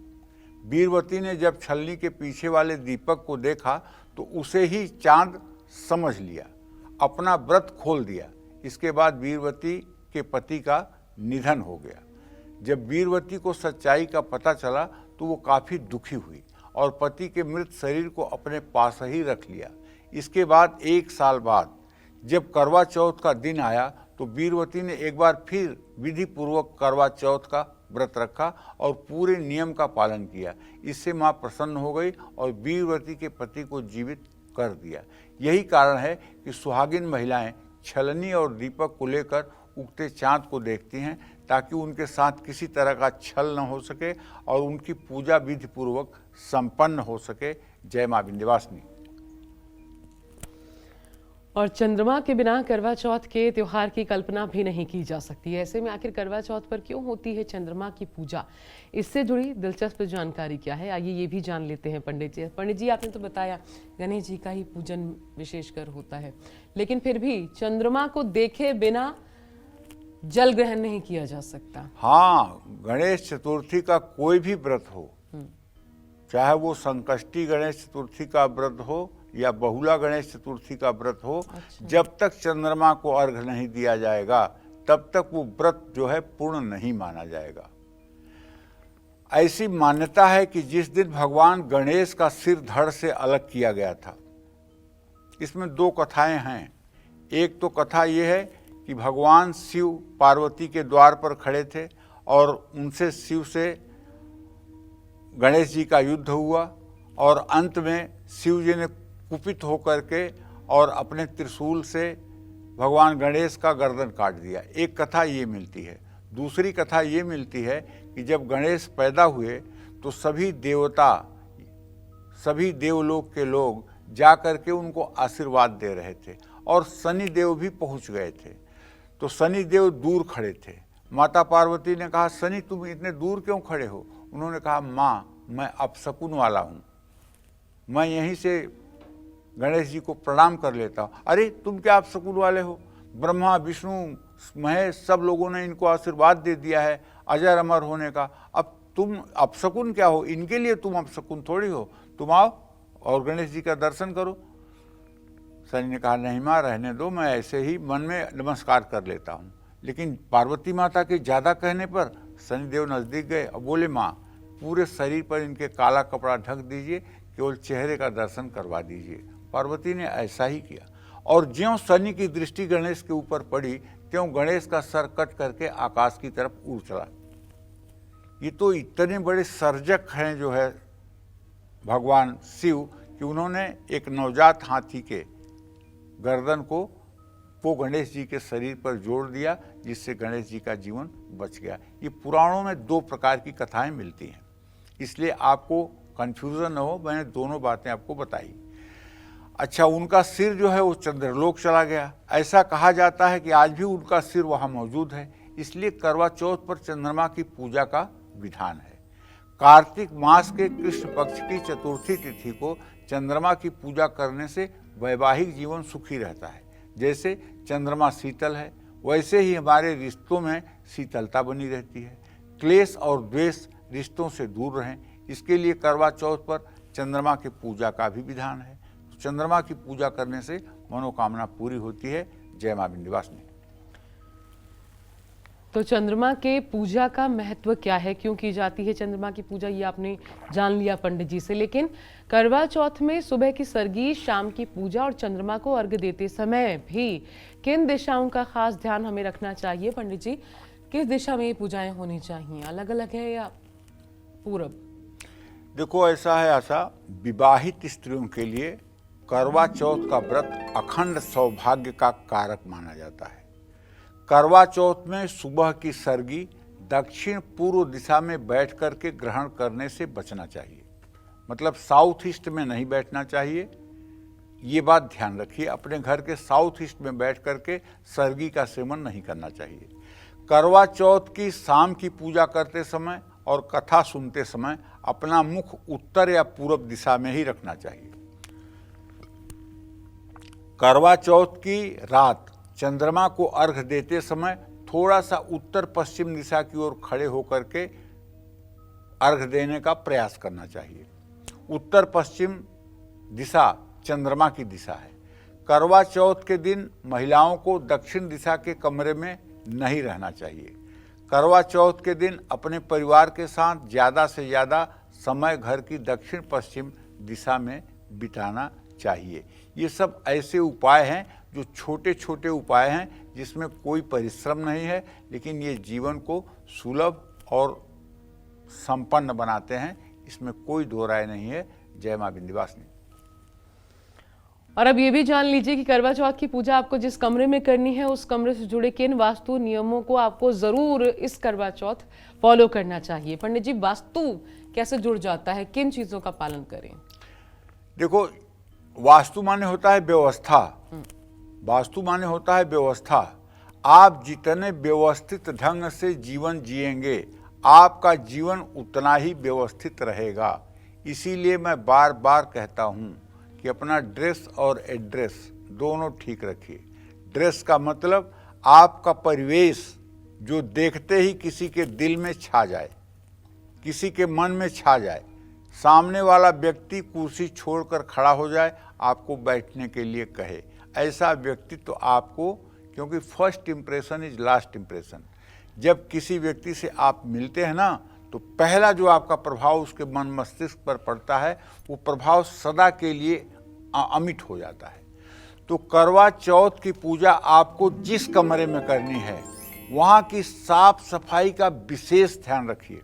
वीरवती ने जब छलनी के पीछे वाले दीपक को देखा तो उसे ही चांद समझ लिया, अपना व्रत खोल दिया। इसके बाद वीरवती के पति का निधन हो गया। जब वीरवती को सच्चाई का पता चला तो वो काफ़ी दुखी हुई और पति के मृत शरीर को अपने पास ही रख लिया। इसके बाद 1 साल बाद जब करवा चौथ का दिन आया तो वीरवती ने एक बार फिर विधि पूर्वक करवा चौथ का व्रत रखा और पूरे नियम का पालन किया। इससे मां प्रसन्न हो गई और वीरवती के पति को जीवित कर दिया। यही कारण है कि सुहागिन महिलाएं छलनी और दीपक को लेकर उगते चांद को देखती हैं, ताकि उनके साथ किसी तरह का छल न हो सके और उनकी पूजा विधि पूर्वक संपन्न हो सके। जय मां विंध्यवासिनी। और चंद्रमा के बिना करवा चौथ के त्योहार की कल्पना भी नहीं की जा सकती। ऐसे में आखिर करवा चौथ पर क्यों होती है चंद्रमा की पूजा, इससे जुड़ी दिलचस्प जानकारी क्या है, आइए ये भी जान लेते हैं पंडित जी। पंडित जी, आपने तो बताया गणेश जी का ही पूजन विशेषकर होता है, लेकिन फिर भी चंद्रमा को देखे बिना जल ग्रहण नहीं किया जा सकता। हाँ, गणेश चतुर्थी का कोई भी व्रत हो, चाहे वो संकष्टी गणेश चतुर्थी का व्रत हो या बहुला गणेश चतुर्थी का व्रत हो, जब तक चंद्रमा को अर्घ्य नहीं दिया जाएगा तब तक वो व्रत जो है पूर्ण नहीं माना जाएगा। ऐसी मान्यता है कि जिस दिन भगवान गणेश का सिर धड़ से अलग किया गया था, इसमें 2 कथाएं हैं। एक तो कथा ये है कि भगवान शिव पार्वती के द्वार पर खड़े थे और उनसे शिव से गणेश जी का युद्ध हुआ और अंत में शिव जी ने कुपित होकर के और अपने त्रिशूल से भगवान गणेश का गर्दन काट दिया। एक कथा ये मिलती है। दूसरी कथा ये मिलती है कि जब गणेश पैदा हुए तो सभी देवता, सभी देवलोक के लोग जा कर के उनको आशीर्वाद दे रहे थे और शनि देव भी पहुंच गए थे। तो शनि देव दूर खड़े थे। माता पार्वती ने कहा, शनि तुम इतने दूर क्यों खड़े हो? उन्होंने कहा, माँ मैं अपशकुन वाला हूँ, मैं यहीं से गणेश जी को प्रणाम कर लेता हूँ। अरे तुम क्या अपशकुन वाले हो? ब्रह्मा विष्णु महेश सब लोगों ने इनको आशीर्वाद दे दिया है अजर अमर होने का, अब तुम अपशकुन क्या हो? इनके लिए तुम अपशकुन थोड़ी हो, तुम आओ और गणेश जी का दर्शन करो। शनि ने कहा, नहीं माँ रहने दो, मैं ऐसे ही मन में नमस्कार कर लेता हूँ। लेकिन पार्वती माता के ज़्यादा कहने पर शनिदेव नज़दीक गए और बोले, माँ पूरे शरीर पर इनके काला कपड़ा ढक दीजिए, केवल चेहरे का दर्शन करवा दीजिए। पार्वती ने ऐसा ही किया और ज्यों शनि की दृष्टि गणेश के ऊपर पड़ी त्यों गणेश का सर कट करके आकाश की तरफ उड़ चला। ये तो इतने बड़े सर्जक हैं जो है भगवान शिव कि उन्होंने एक नवजात हाथी के गर्दन को गणेश जी के शरीर पर जोड़ दिया, जिससे गणेश जी का जीवन बच गया। ये पुराणों में 2 प्रकार की कथाएं मिलती हैं, इसलिए आपको कंफ्यूजन न हो, मैंने दोनों बातें आपको बताई। अच्छा, उनका सिर जो है वो चंद्रलोक चला गया। ऐसा कहा जाता है कि आज भी उनका सिर वहाँ मौजूद है, इसलिए करवा चौथ पर चंद्रमा की पूजा का विधान है। कार्तिक मास के कृष्ण पक्ष की चतुर्थी तिथि को चंद्रमा की पूजा करने से वैवाहिक जीवन सुखी रहता है। जैसे चंद्रमा शीतल है, वैसे ही हमारे रिश्तों में शीतलता बनी रहती है। क्लेश और द्वेष रिश्तों से दूर रहें, इसके लिए करवा चौथ पर चंद्रमा की पूजा का भी विधान है। तो चंद्रमा की पूजा करने से मनोकामना पूरी होती है। जय मां विंध्यवासिनी। तो चंद्रमा के पूजा का महत्व क्या है, क्यों की जाती है चंद्रमा की पूजा, ये आपने जान लिया पंडित जी से। लेकिन करवा चौथ में सुबह की सरगी, शाम की पूजा और चंद्रमा को अर्घ्य देते समय भी किन दिशाओं का खास ध्यान हमें रखना चाहिए पंडित जी? किस दिशा में ये पूजाएं होनी चाहिए, अलग अलग है या पूरब? देखो ऐसा है, आशा, विवाहित स्त्रियों के लिए करवा चौथ का व्रत अखंड सौभाग्य का कारक माना जाता है। करवा चौथ में सुबह की सरगी दक्षिण पूर्व दिशा में बैठ करके ग्रहण करने से बचना चाहिए, मतलब साउथ ईस्ट में नहीं बैठना चाहिए। ये बात ध्यान रखिए, अपने घर के साउथ ईस्ट में बैठ करके सरगी का सेवन नहीं करना चाहिए। करवा चौथ की शाम की पूजा करते समय और कथा सुनते समय अपना मुख उत्तर या पूर्व दिशा में ही रखना चाहिए। करवा चौथ की रात चंद्रमा को अर्घ देते समय थोड़ा सा उत्तर पश्चिम दिशा की ओर खड़े होकर के अर्घ देने का प्रयास करना चाहिए। उत्तर पश्चिम दिशा चंद्रमा की दिशा है। करवा चौथ के दिन महिलाओं को दक्षिण दिशा के कमरे में नहीं रहना चाहिए। करवा चौथ के दिन अपने परिवार के साथ ज़्यादा से ज़्यादा समय घर की दक्षिण पश्चिम दिशा में बिताना चाहिए। ये सब ऐसे उपाय हैं जो छोटे छोटे उपाय हैं, जिसमें कोई परिश्रम नहीं है, लेकिन ये जीवन को सुलभ और संपन्न बनाते हैं, इसमें कोई दो राय नहीं है। जय मां विंध्यवासिनी। और अब ये भी जान लीजिए कि करवा चौथ की पूजा आपको जिस कमरे में करनी है, उस कमरे से जुड़े किन वास्तु नियमों को आपको जरूर इस करवा चौथ फॉलो करना चाहिए। पंडित जी, वास्तु कैसे जुड़ जाता है, किन चीजों का पालन करें? देखो, वास्तु माने होता है व्यवस्था। वास्तु माने होता है व्यवस्था। आप जितने व्यवस्थित ढंग से जीवन जिएंगे, आपका जीवन उतना ही व्यवस्थित रहेगा। इसीलिए मैं बार बार कहता हूँ कि अपना ड्रेस और एड्रेस दोनों ठीक रखिए। ड्रेस का मतलब आपका परिवेश जो देखते ही किसी के दिल में छा जाए, किसी के मन में छा जाए, सामने वाला व्यक्ति कुर्सी छोड़कर खड़ा हो जाए, आपको बैठने के लिए कहे, ऐसा व्यक्तित्व तो आपको, क्योंकि first impression is last impression. जब किसी व्यक्ति से आप मिलते हैं ना, तो पहला जो आपका प्रभाव उसके मन मस्तिष्क पर पड़ता है, वो प्रभाव सदा के लिए अमिट हो जाता है। तो करवा चौथ की पूजा आपको जिस कमरे में करनी है, वहाँ की साफ सफाई का विशेष ध्यान रखिए।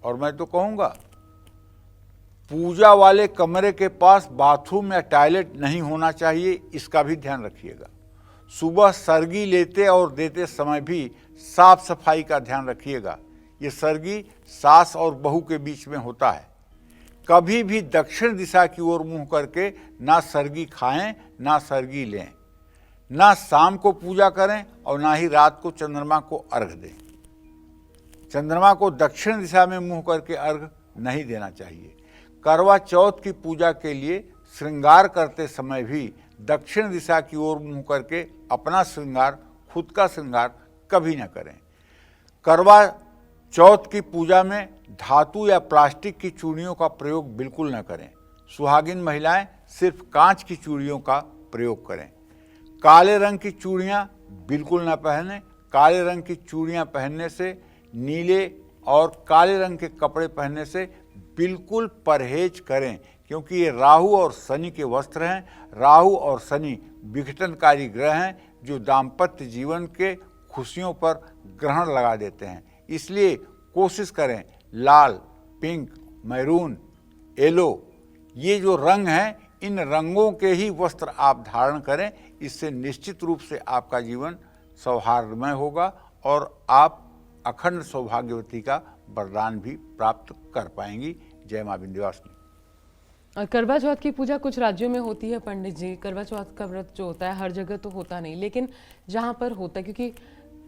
और मैं तो कहूँगा, पूजा वाले कमरे के पास बाथरूम या टॉयलेट नहीं होना चाहिए, इसका भी ध्यान रखिएगा। सुबह सरगी लेते और देते समय भी साफ सफाई का ध्यान रखिएगा। ये सरगी सास और बहू के बीच में होता है। कभी भी दक्षिण दिशा की ओर मुंह करके ना सरगी खाएं, ना सरगी लें, ना शाम को पूजा करें और ना ही रात को चंद्रमा को अर्घ दें। चंद्रमा को दक्षिण दिशा में मुंह करके अर्घ नहीं देना चाहिए। करवा चौथ की पूजा के लिए श्रृंगार करते समय भी दक्षिण दिशा की ओर मुंह करके अपना श्रृंगार, खुद का श्रृंगार कभी न करें। करवा चौथ की पूजा में धातु या प्लास्टिक की चूड़ियों का प्रयोग बिल्कुल न करें। सुहागिन महिलाएं सिर्फ कांच की चूड़ियों का प्रयोग करें। काले रंग की चूड़ियां बिल्कुल न पहनें। काले रंग की चूड़ियां पहनने से, नीले और काले रंग के कपड़े पहनने से बिल्कुल परहेज करें, क्योंकि ये राहु और शनि के वस्त्र हैं। राहु और शनि विघटनकारी ग्रह हैं, जो दाम्पत्य जीवन के खुशियों पर ग्रहण लगा देते हैं। इसलिए कोशिश करें लाल, पिंक, मैरून, येलो, ये जो रंग हैं, इन रंगों के ही वस्त्र आप धारण करें। इससे निश्चित रूप से आपका जीवन सौहार्दमय होगा और आप अखंड सौभाग्यवती का वरदान भी प्राप्त कर पाएंगी। जय मां विंध्यवासिनी। और करवा चौथ की पूजा कुछ राज्यों में होती है पंडित जी। करवा चौथ का व्रत जो होता है हर जगह तो होता नहीं, लेकिन जहाँ पर होता है, क्योंकि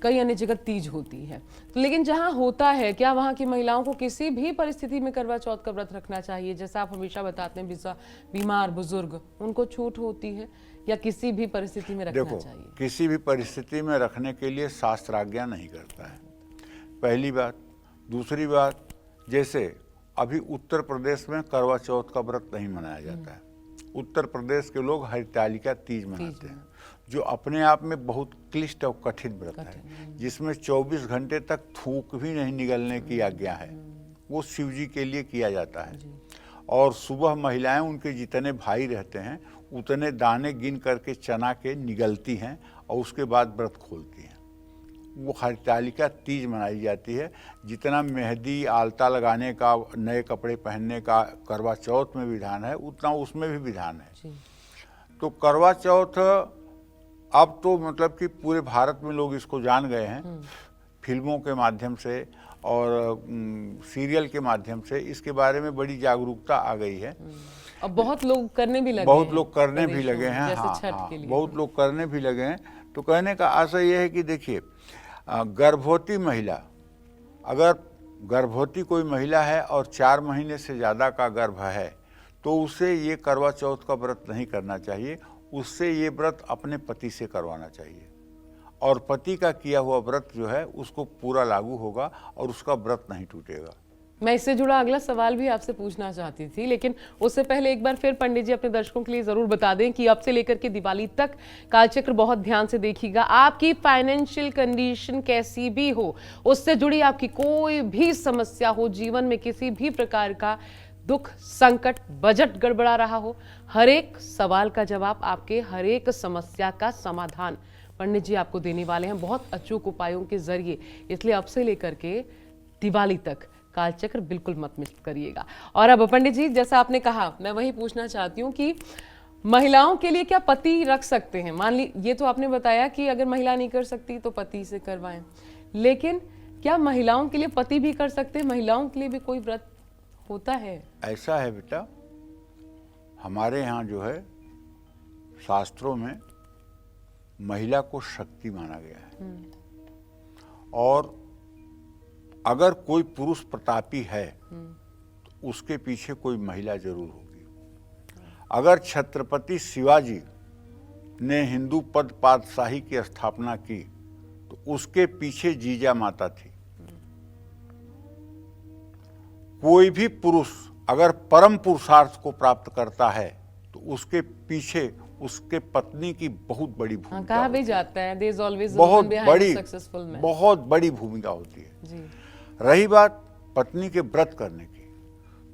कई अन्य जगह तीज होती है, तो लेकिन जहाँ होता है, क्या वहाँ की महिलाओं को किसी भी परिस्थिति में करवा चौथ का व्रत रखना चाहिए? जैसा आप हमेशा बताते हैं, बीमार बुजुर्ग, उनको छूट होती है, या किसी भी परिस्थिति में रखना देखो, चाहिए? किसी भी परिस्थिति में रखने के लिए शास्त्र आज्ञा नहीं करता है, पहली बात। दूसरी बात, जैसे अभी उत्तर प्रदेश में करवा चौथ का व्रत नहीं मनाया जाता है। उत्तर प्रदेश के लोग हरितालिका तीज मनाते हैं, जो अपने आप में बहुत क्लिष्ट और कठिन व्रत है, जिसमें 24 घंटे तक थूक भी नहीं निगलने की आज्ञा है। वो शिव जी के लिए किया जाता है। और सुबह महिलाएं, उनके जितने भाई रहते हैं, उतने दाने गिन करके चना के निगलती हैं और उसके बाद व्रत खोलती हैं। वो हरितालिका तीज मनाई जाती है। जितना मेहंदी, आलता लगाने का, नए कपड़े पहनने का करवा चौथ में विधान है, उतना उसमें भी विधान है। तो करवा चौथ अब तो मतलब कि पूरे भारत में लोग इसको जान गए हैं, फिल्मों के माध्यम से और सीरियल के माध्यम से इसके बारे में बड़ी जागरूकता आ गई है। अब बहुत लोग करने भी लगे बहुत हैं, लोग करने भी लगे हैं। जैसे हाँ, छठ हाँ, के लिए। बहुत लोग करने भी लगे हैं। तो कहने का आशय यह है कि देखिए, गर्भवती महिला, अगर गर्भवती कोई महिला है और 4 महीने से ज़्यादा का गर्भ है, तो उसे ये करवा चौथ का व्रत नहीं करना चाहिए। उससे ये व्रत अपने पति से करवाना चाहिए, और पति का किया हुआ व्रत जो है उसको पूरा लागू होगा और उसका व्रत नहीं टूटेगा। मैं इससे जुड़ा अगला सवाल भी आपसे पूछना चाहती थी, लेकिन उससे पहले एक बार फिर पंडित जी अपने दर्शकों के लिए जरूर बता दें कि अब से लेकर के दिवाली तक कालचक्र बहुत ध्यान से देखिएगा। आपकी फाइनेंशियल कंडीशन कैसी भी हो, उससे जुड़ी आपकी कोई भी समस्या हो, जीवन में किसी भी प्रकार का दुख, संकट, बजट गड़बड़ा रहा हो, हर एक सवाल का जवाब, आपके हर एक समस्या का समाधान पंडित जी आपको देने वाले हैं, बहुत अचूक उपायों के जरिए। इसलिए अब से लेकर के दिवाली तक कालचक्र बिल्कुल मत मिस करिएगा। और अब पंडित जी, जैसा आपने कहा, मैं वही पूछना चाहती हूँ कि महिलाओं के लिए क्या पति रख सकते हैं? मान ली, ये तो आपने बताया कि अगर महिला नहीं कर सकती तो पति से करवाएं, लेकिन क्या महिलाओं के लिए पति भी कर सकते हैं? महिलाओं के लिए भी कोई व्रत होता है? ऐसा है बेटा, हमारे यहाँ जो है शास्त्रों में महिला को शक्ति माना गया है, और अगर कोई पुरुष प्रतापी है तो उसके पीछे कोई महिला जरूर होगी। अगर छत्रपति शिवाजी ने हिंदू पद पातशाही की स्थापना की तो उसके पीछे जीजा माता थी। कोई भी पुरुष अगर परम पुरुषार्थ को प्राप्त करता है तो उसके पीछे उसके पत्नी की बहुत बड़ी भूमिका कहा भी जाता है, there is always a बहुत woman behind बड़ी, a successful man। बहुत बड़ी भूमिका होती है जी। रही बात पत्नी के व्रत करने की,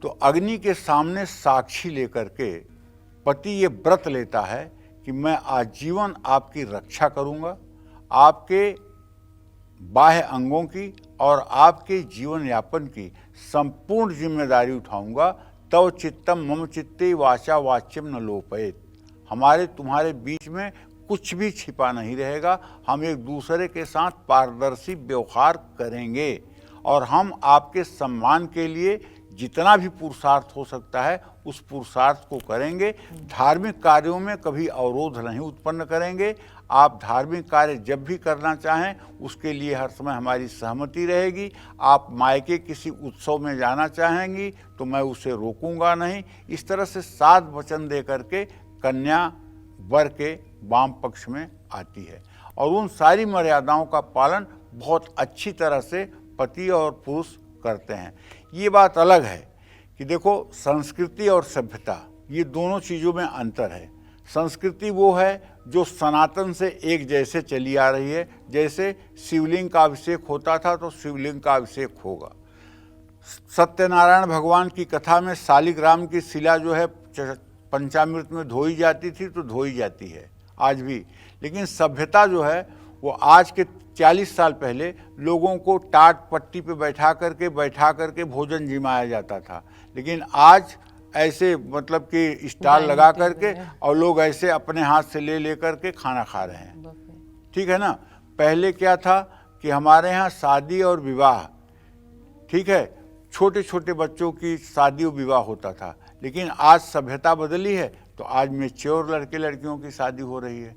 तो अग्नि के सामने साक्षी लेकर के पति ये व्रत लेता है कि मैं आजीवन आपकी रक्षा करूंगा, आपके बाह्य अंगों की और आपके जीवन यापन की संपूर्ण जिम्मेदारी उठाऊंगा। तव चित्तम मम चित्ते वाचा वाच्यम न लोपयेत। हमारे तुम्हारे बीच में कुछ भी छिपा नहीं रहेगा। हम एक दूसरे के साथ पारदर्शी व्यवहार करेंगे और हम आपके सम्मान के लिए जितना भी पुरुषार्थ हो सकता है उस पुरुषार्थ को करेंगे। धार्मिक कार्यों में कभी अवरोध नहीं उत्पन्न करेंगे। आप धार्मिक कार्य जब भी करना चाहें उसके लिए हर समय हमारी सहमति रहेगी। आप मायके किसी उत्सव में जाना चाहेंगी तो मैं उसे रोकूंगा नहीं। इस तरह से 7 वचन दे करके कन्या वर के वाम पक्ष में आती है और उन सारी मर्यादाओं का पालन बहुत अच्छी तरह से पति और पुरुष करते हैं। ये बात अलग है कि देखो, संस्कृति और सभ्यता ये दोनों चीज़ों में अंतर है। संस्कृति वो है जो सनातन से एक जैसे चली आ रही है। जैसे शिवलिंग का अभिषेक होता था तो शिवलिंग का अभिषेक होगा। सत्यनारायण भगवान की कथा में शालिग्राम की शिला जो है पंचामृत में धोई जाती थी तो धोई जाती है आज भी। लेकिन सभ्यता जो है वो आज के 40 साल पहले लोगों को टाट पट्टी पे बैठा करके भोजन जिमाया जाता था। लेकिन आज ऐसे मतलब कि स्टाल लगा करके और लोग ऐसे अपने हाथ से ले करके खाना खा रहे हैं। ठीक है ना। पहले क्या था कि हमारे यहाँ शादी और विवाह, ठीक है, छोटे छोटे बच्चों की शादी और विवाह होता था। लेकिन आज सभ्यता बदली है तो आज मैच्योर लड़के लड़कियों की शादी हो रही है।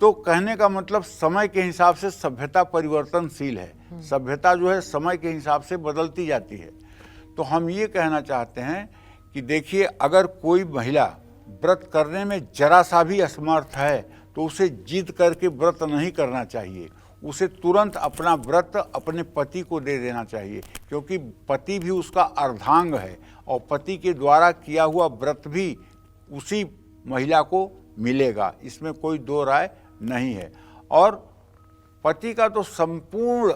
तो कहने का मतलब समय के हिसाब से सभ्यता परिवर्तनशील है। सभ्यता जो है समय के हिसाब से बदलती जाती है। तो हम ये कहना चाहते हैं कि देखिए, अगर कोई महिला व्रत करने में जरा सा भी असमर्थ है तो उसे जिद करके व्रत नहीं करना चाहिए। उसे तुरंत अपना व्रत अपने पति को दे देना चाहिए, क्योंकि पति भी उसका अर्धांग है और पति के द्वारा किया हुआ व्रत भी उसी महिला को मिलेगा, इसमें कोई दो राय नहीं है। और पति का तो संपूर्ण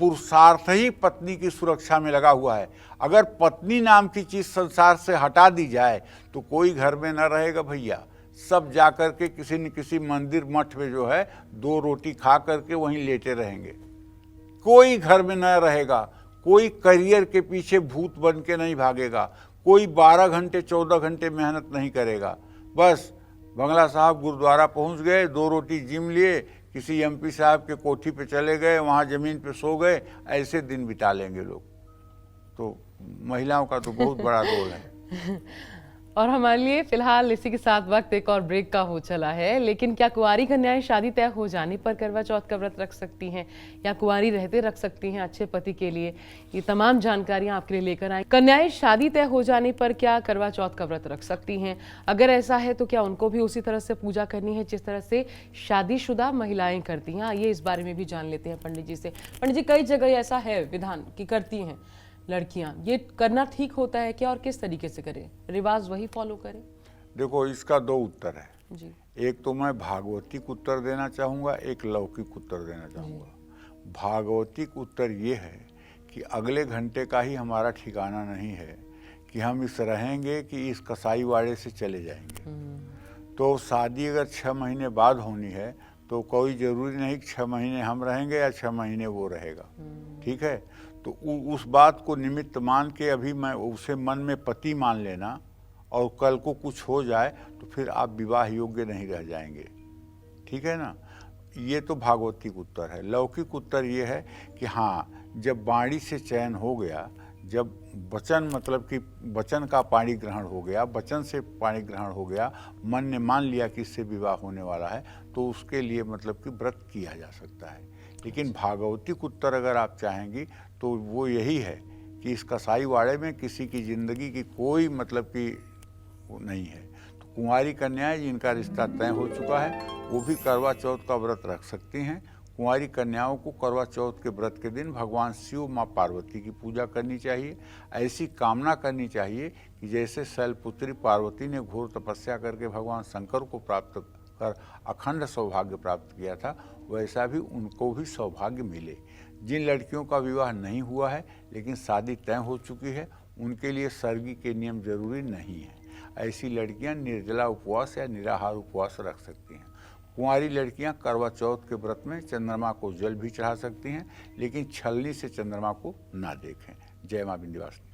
पुरुषार्थ ही पत्नी की सुरक्षा में लगा हुआ है। अगर पत्नी नाम की चीज संसार से हटा दी जाए तो कोई घर में न रहेगा भैया। सब जाकर के किसी न किसी मंदिर मठ में जो है 2 रोटी खा करके वहीं लेटे रहेंगे। कोई घर में न रहेगा, कोई करियर के पीछे भूत बन के नहीं भागेगा, कोई 12 घंटे 14 घंटे मेहनत नहीं करेगा। बस बंगला साहब गुरुद्वारा पहुंच गए, 2 रोटी जिम लिए, किसी एमपी साहब के कोठी पे चले गए, वहाँ जमीन पे सो गए, ऐसे दिन बिता लेंगे लोग। तो महिलाओं का तो बहुत बड़ा रोल है। और हमारे लिए फिलहाल इसी के साथ वक्त एक और ब्रेक का हो चला है। लेकिन क्या कुंवारी कन्याएं शादी तय हो जाने पर करवा चौथ का व्रत रख सकती हैं या कुंवारी रहते रख सकती हैं अच्छे पति के लिए? ये तमाम जानकारियां आपके लिए लेकर आए। कन्याएं शादी तय हो जाने पर क्या करवा चौथ का व्रत रख सकती हैं? अगर ऐसा है तो क्या उनको भी उसी तरह से पूजा करनी है जिस तरह से शादीशुदा महिलाएं करती हैं? ये इस बारे में भी जान लेते हैं पंडित जी से। पंडित जी, कई जगह ऐसा है विधान कि करती हैं लड़कियां, ये करना ठीक होता है क्या और किस तरीके से करें? रिवाज वही फॉलो करें? देखो, इसका 2 उत्तर है जी। एक तो मैं भागवतिक उत्तर देना चाहूँगा, एक लौकिक उत्तर देना चाहूँगा। भागवतिक उत्तर ये है कि अगले घंटे का ही हमारा ठिकाना नहीं है कि हम इस रहेंगे कि इस कसाई वाड़े से चले जाएंगे। तो शादी अगर 6 महीने बाद होनी है तो कोई ज़रूरी नहीं कि 6 महीने हम रहेंगे या 6 महीने वो रहेगा। ठीक है, तो उस बात को निमित्त मान के अभी मैं उसे मन में पति मान लेना और कल को कुछ हो जाए तो फिर आप विवाह योग्य नहीं रह जाएंगे। ठीक है ना? ये तो भागवतिक उत्तर है। लौकिक उत्तर ये है कि हाँ, जब वाणी से चयन हो गया, जब वचन मतलब कि वचन का पाणी ग्रहण हो गया, वचन से पाणी ग्रहण हो गया, मन ने मान लिया कि इससे विवाह होने वाला है, तो उसके लिए मतलब कि व्रत किया जा सकता है। लेकिन भागवतिक उत्तर अगर आप चाहेंगी तो वो यही है कि इस कसाई वाड़े में किसी की ज़िंदगी की कोई मतलब कि नहीं है। तो कुंवारी कन्याएं जिनका रिश्ता तय हो चुका है वो भी करवा चौथ का व्रत रख सकती हैं। कुंवारी कन्याओं को करवा चौथ के व्रत के दिन भगवान शिव, माँ पार्वती की पूजा करनी चाहिए। ऐसी कामना करनी चाहिए कि जैसे शैलपुत्री पार्वती ने घोर तपस्या करके भगवान शंकर को प्राप्त कर अखंड सौभाग्य प्राप्त किया था, वैसा भी उनको भी सौभाग्य मिले। जिन लड़कियों का विवाह नहीं हुआ है लेकिन शादी तय हो चुकी है, उनके लिए सर्गी के नियम जरूरी नहीं है। ऐसी लड़कियां निर्जला उपवास या निराहार उपवास रख सकती हैं। कुंवारी लड़कियां करवा चौथ के व्रत में चंद्रमा को जल भी चढ़ा सकती हैं, लेकिन छलनी से चंद्रमा को ना देखें। जय मां विंध्यवासिनी।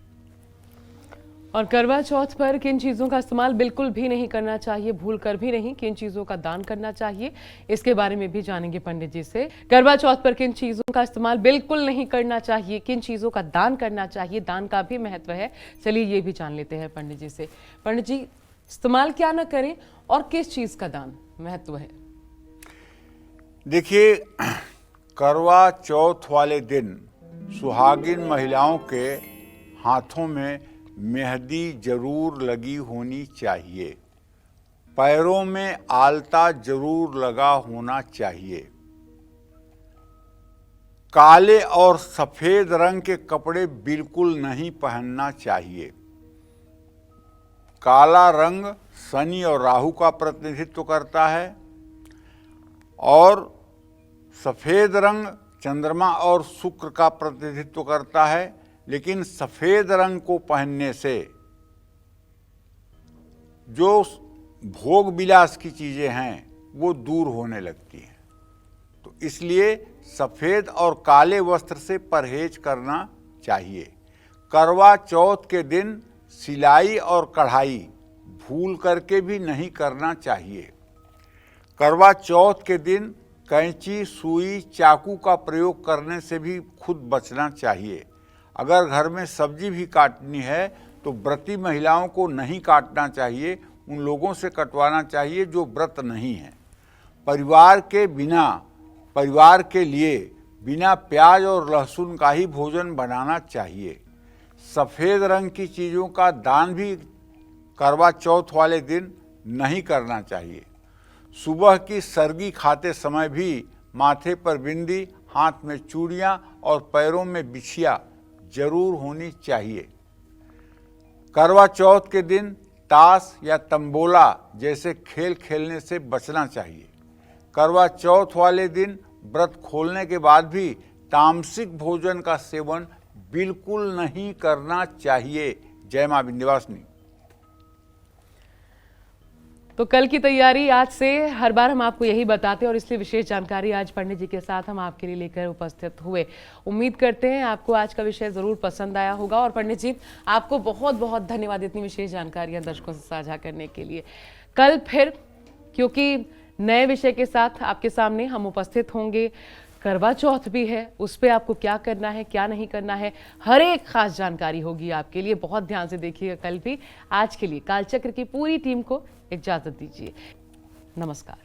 और करवा चौथ पर किन चीज़ों का इस्तेमाल बिल्कुल भी नहीं करना चाहिए, भूल कर भी नहीं, किन चीज़ों का दान करना चाहिए, इसके बारे में भी जानेंगे पंडित जी से। करवा चौथ पर किन चीज़ों का इस्तेमाल बिल्कुल नहीं करना चाहिए, किन चीज़ों का दान करना चाहिए, दान का भी महत्व है, चलिए ये भी जान लेते हैं पंडित जी से। पंडित जी, इस्तेमाल क्या ना करें और किस चीज़ का दान महत्व है? देखिए, करवा चौथ वाले दिन सुहागिन महिलाओं के हाथों में मेहंदी जरूर लगी होनी चाहिए, पैरों में आलता जरूर लगा होना चाहिए, काले और सफेद रंग के कपड़े बिल्कुल नहीं पहनना चाहिए। काला रंग शनि और राहु का प्रतिनिधित्व करता है और सफेद रंग चंद्रमा और शुक्र का प्रतिनिधित्व करता है। लेकिन सफेद रंग को पहनने से जो भोग विलास की चीजें हैं वो दूर होने लगती हैं। तो इसलिए सफेद और काले वस्त्र से परहेज करना चाहिए। करवा चौथ के दिन सिलाई और कढ़ाई भूल करके भी नहीं करना चाहिए। करवा चौथ के दिन कैंची, सुई, चाकू का प्रयोग करने से भी खुद बचना चाहिए। अगर घर में सब्जी भी काटनी है तो व्रती महिलाओं को नहीं काटना चाहिए, उन लोगों से कटवाना चाहिए जो व्रत नहीं है। परिवार के लिए बिना प्याज और लहसुन का ही भोजन बनाना चाहिए। सफ़ेद रंग की चीज़ों का दान भी करवा चौथ वाले दिन नहीं करना चाहिए। सुबह की सरगी खाते समय भी माथे पर बिंदी, हाथ में चूड़ियां और पैरों में बिछिया जरूर होनी चाहिए। करवा चौथ के दिन ताश या तंबोला जैसे खेल खेलने से बचना चाहिए। करवा चौथ वाले दिन व्रत खोलने के बाद भी तामसिक भोजन का सेवन बिल्कुल नहीं करना चाहिए। जय मां विंध्यवासिनी। तो कल की तैयारी आज से हर बार हम आपको यही बताते हैं और इसलिए विशेष जानकारी आज पंडित जी के साथ हम आपके लिए लेकर उपस्थित हुए। उम्मीद करते हैं आपको आज का विषय जरूर पसंद आया होगा। और पंडित जी, आपको बहुत बहुत धन्यवाद इतनी विशेष जानकारियां दर्शकों से साझा करने के लिए। कल फिर क्योंकि नए विषय के साथ आपके सामने हम उपस्थित होंगे। करवा चौथ भी है, उस पर आपको क्या करना है, क्या नहीं करना है, हर एक खास जानकारी होगी आपके लिए। बहुत ध्यान से देखिएगा कल भी। आज के लिए कालचक्र की पूरी टीम को इजाजत दीजिए। नमस्कार।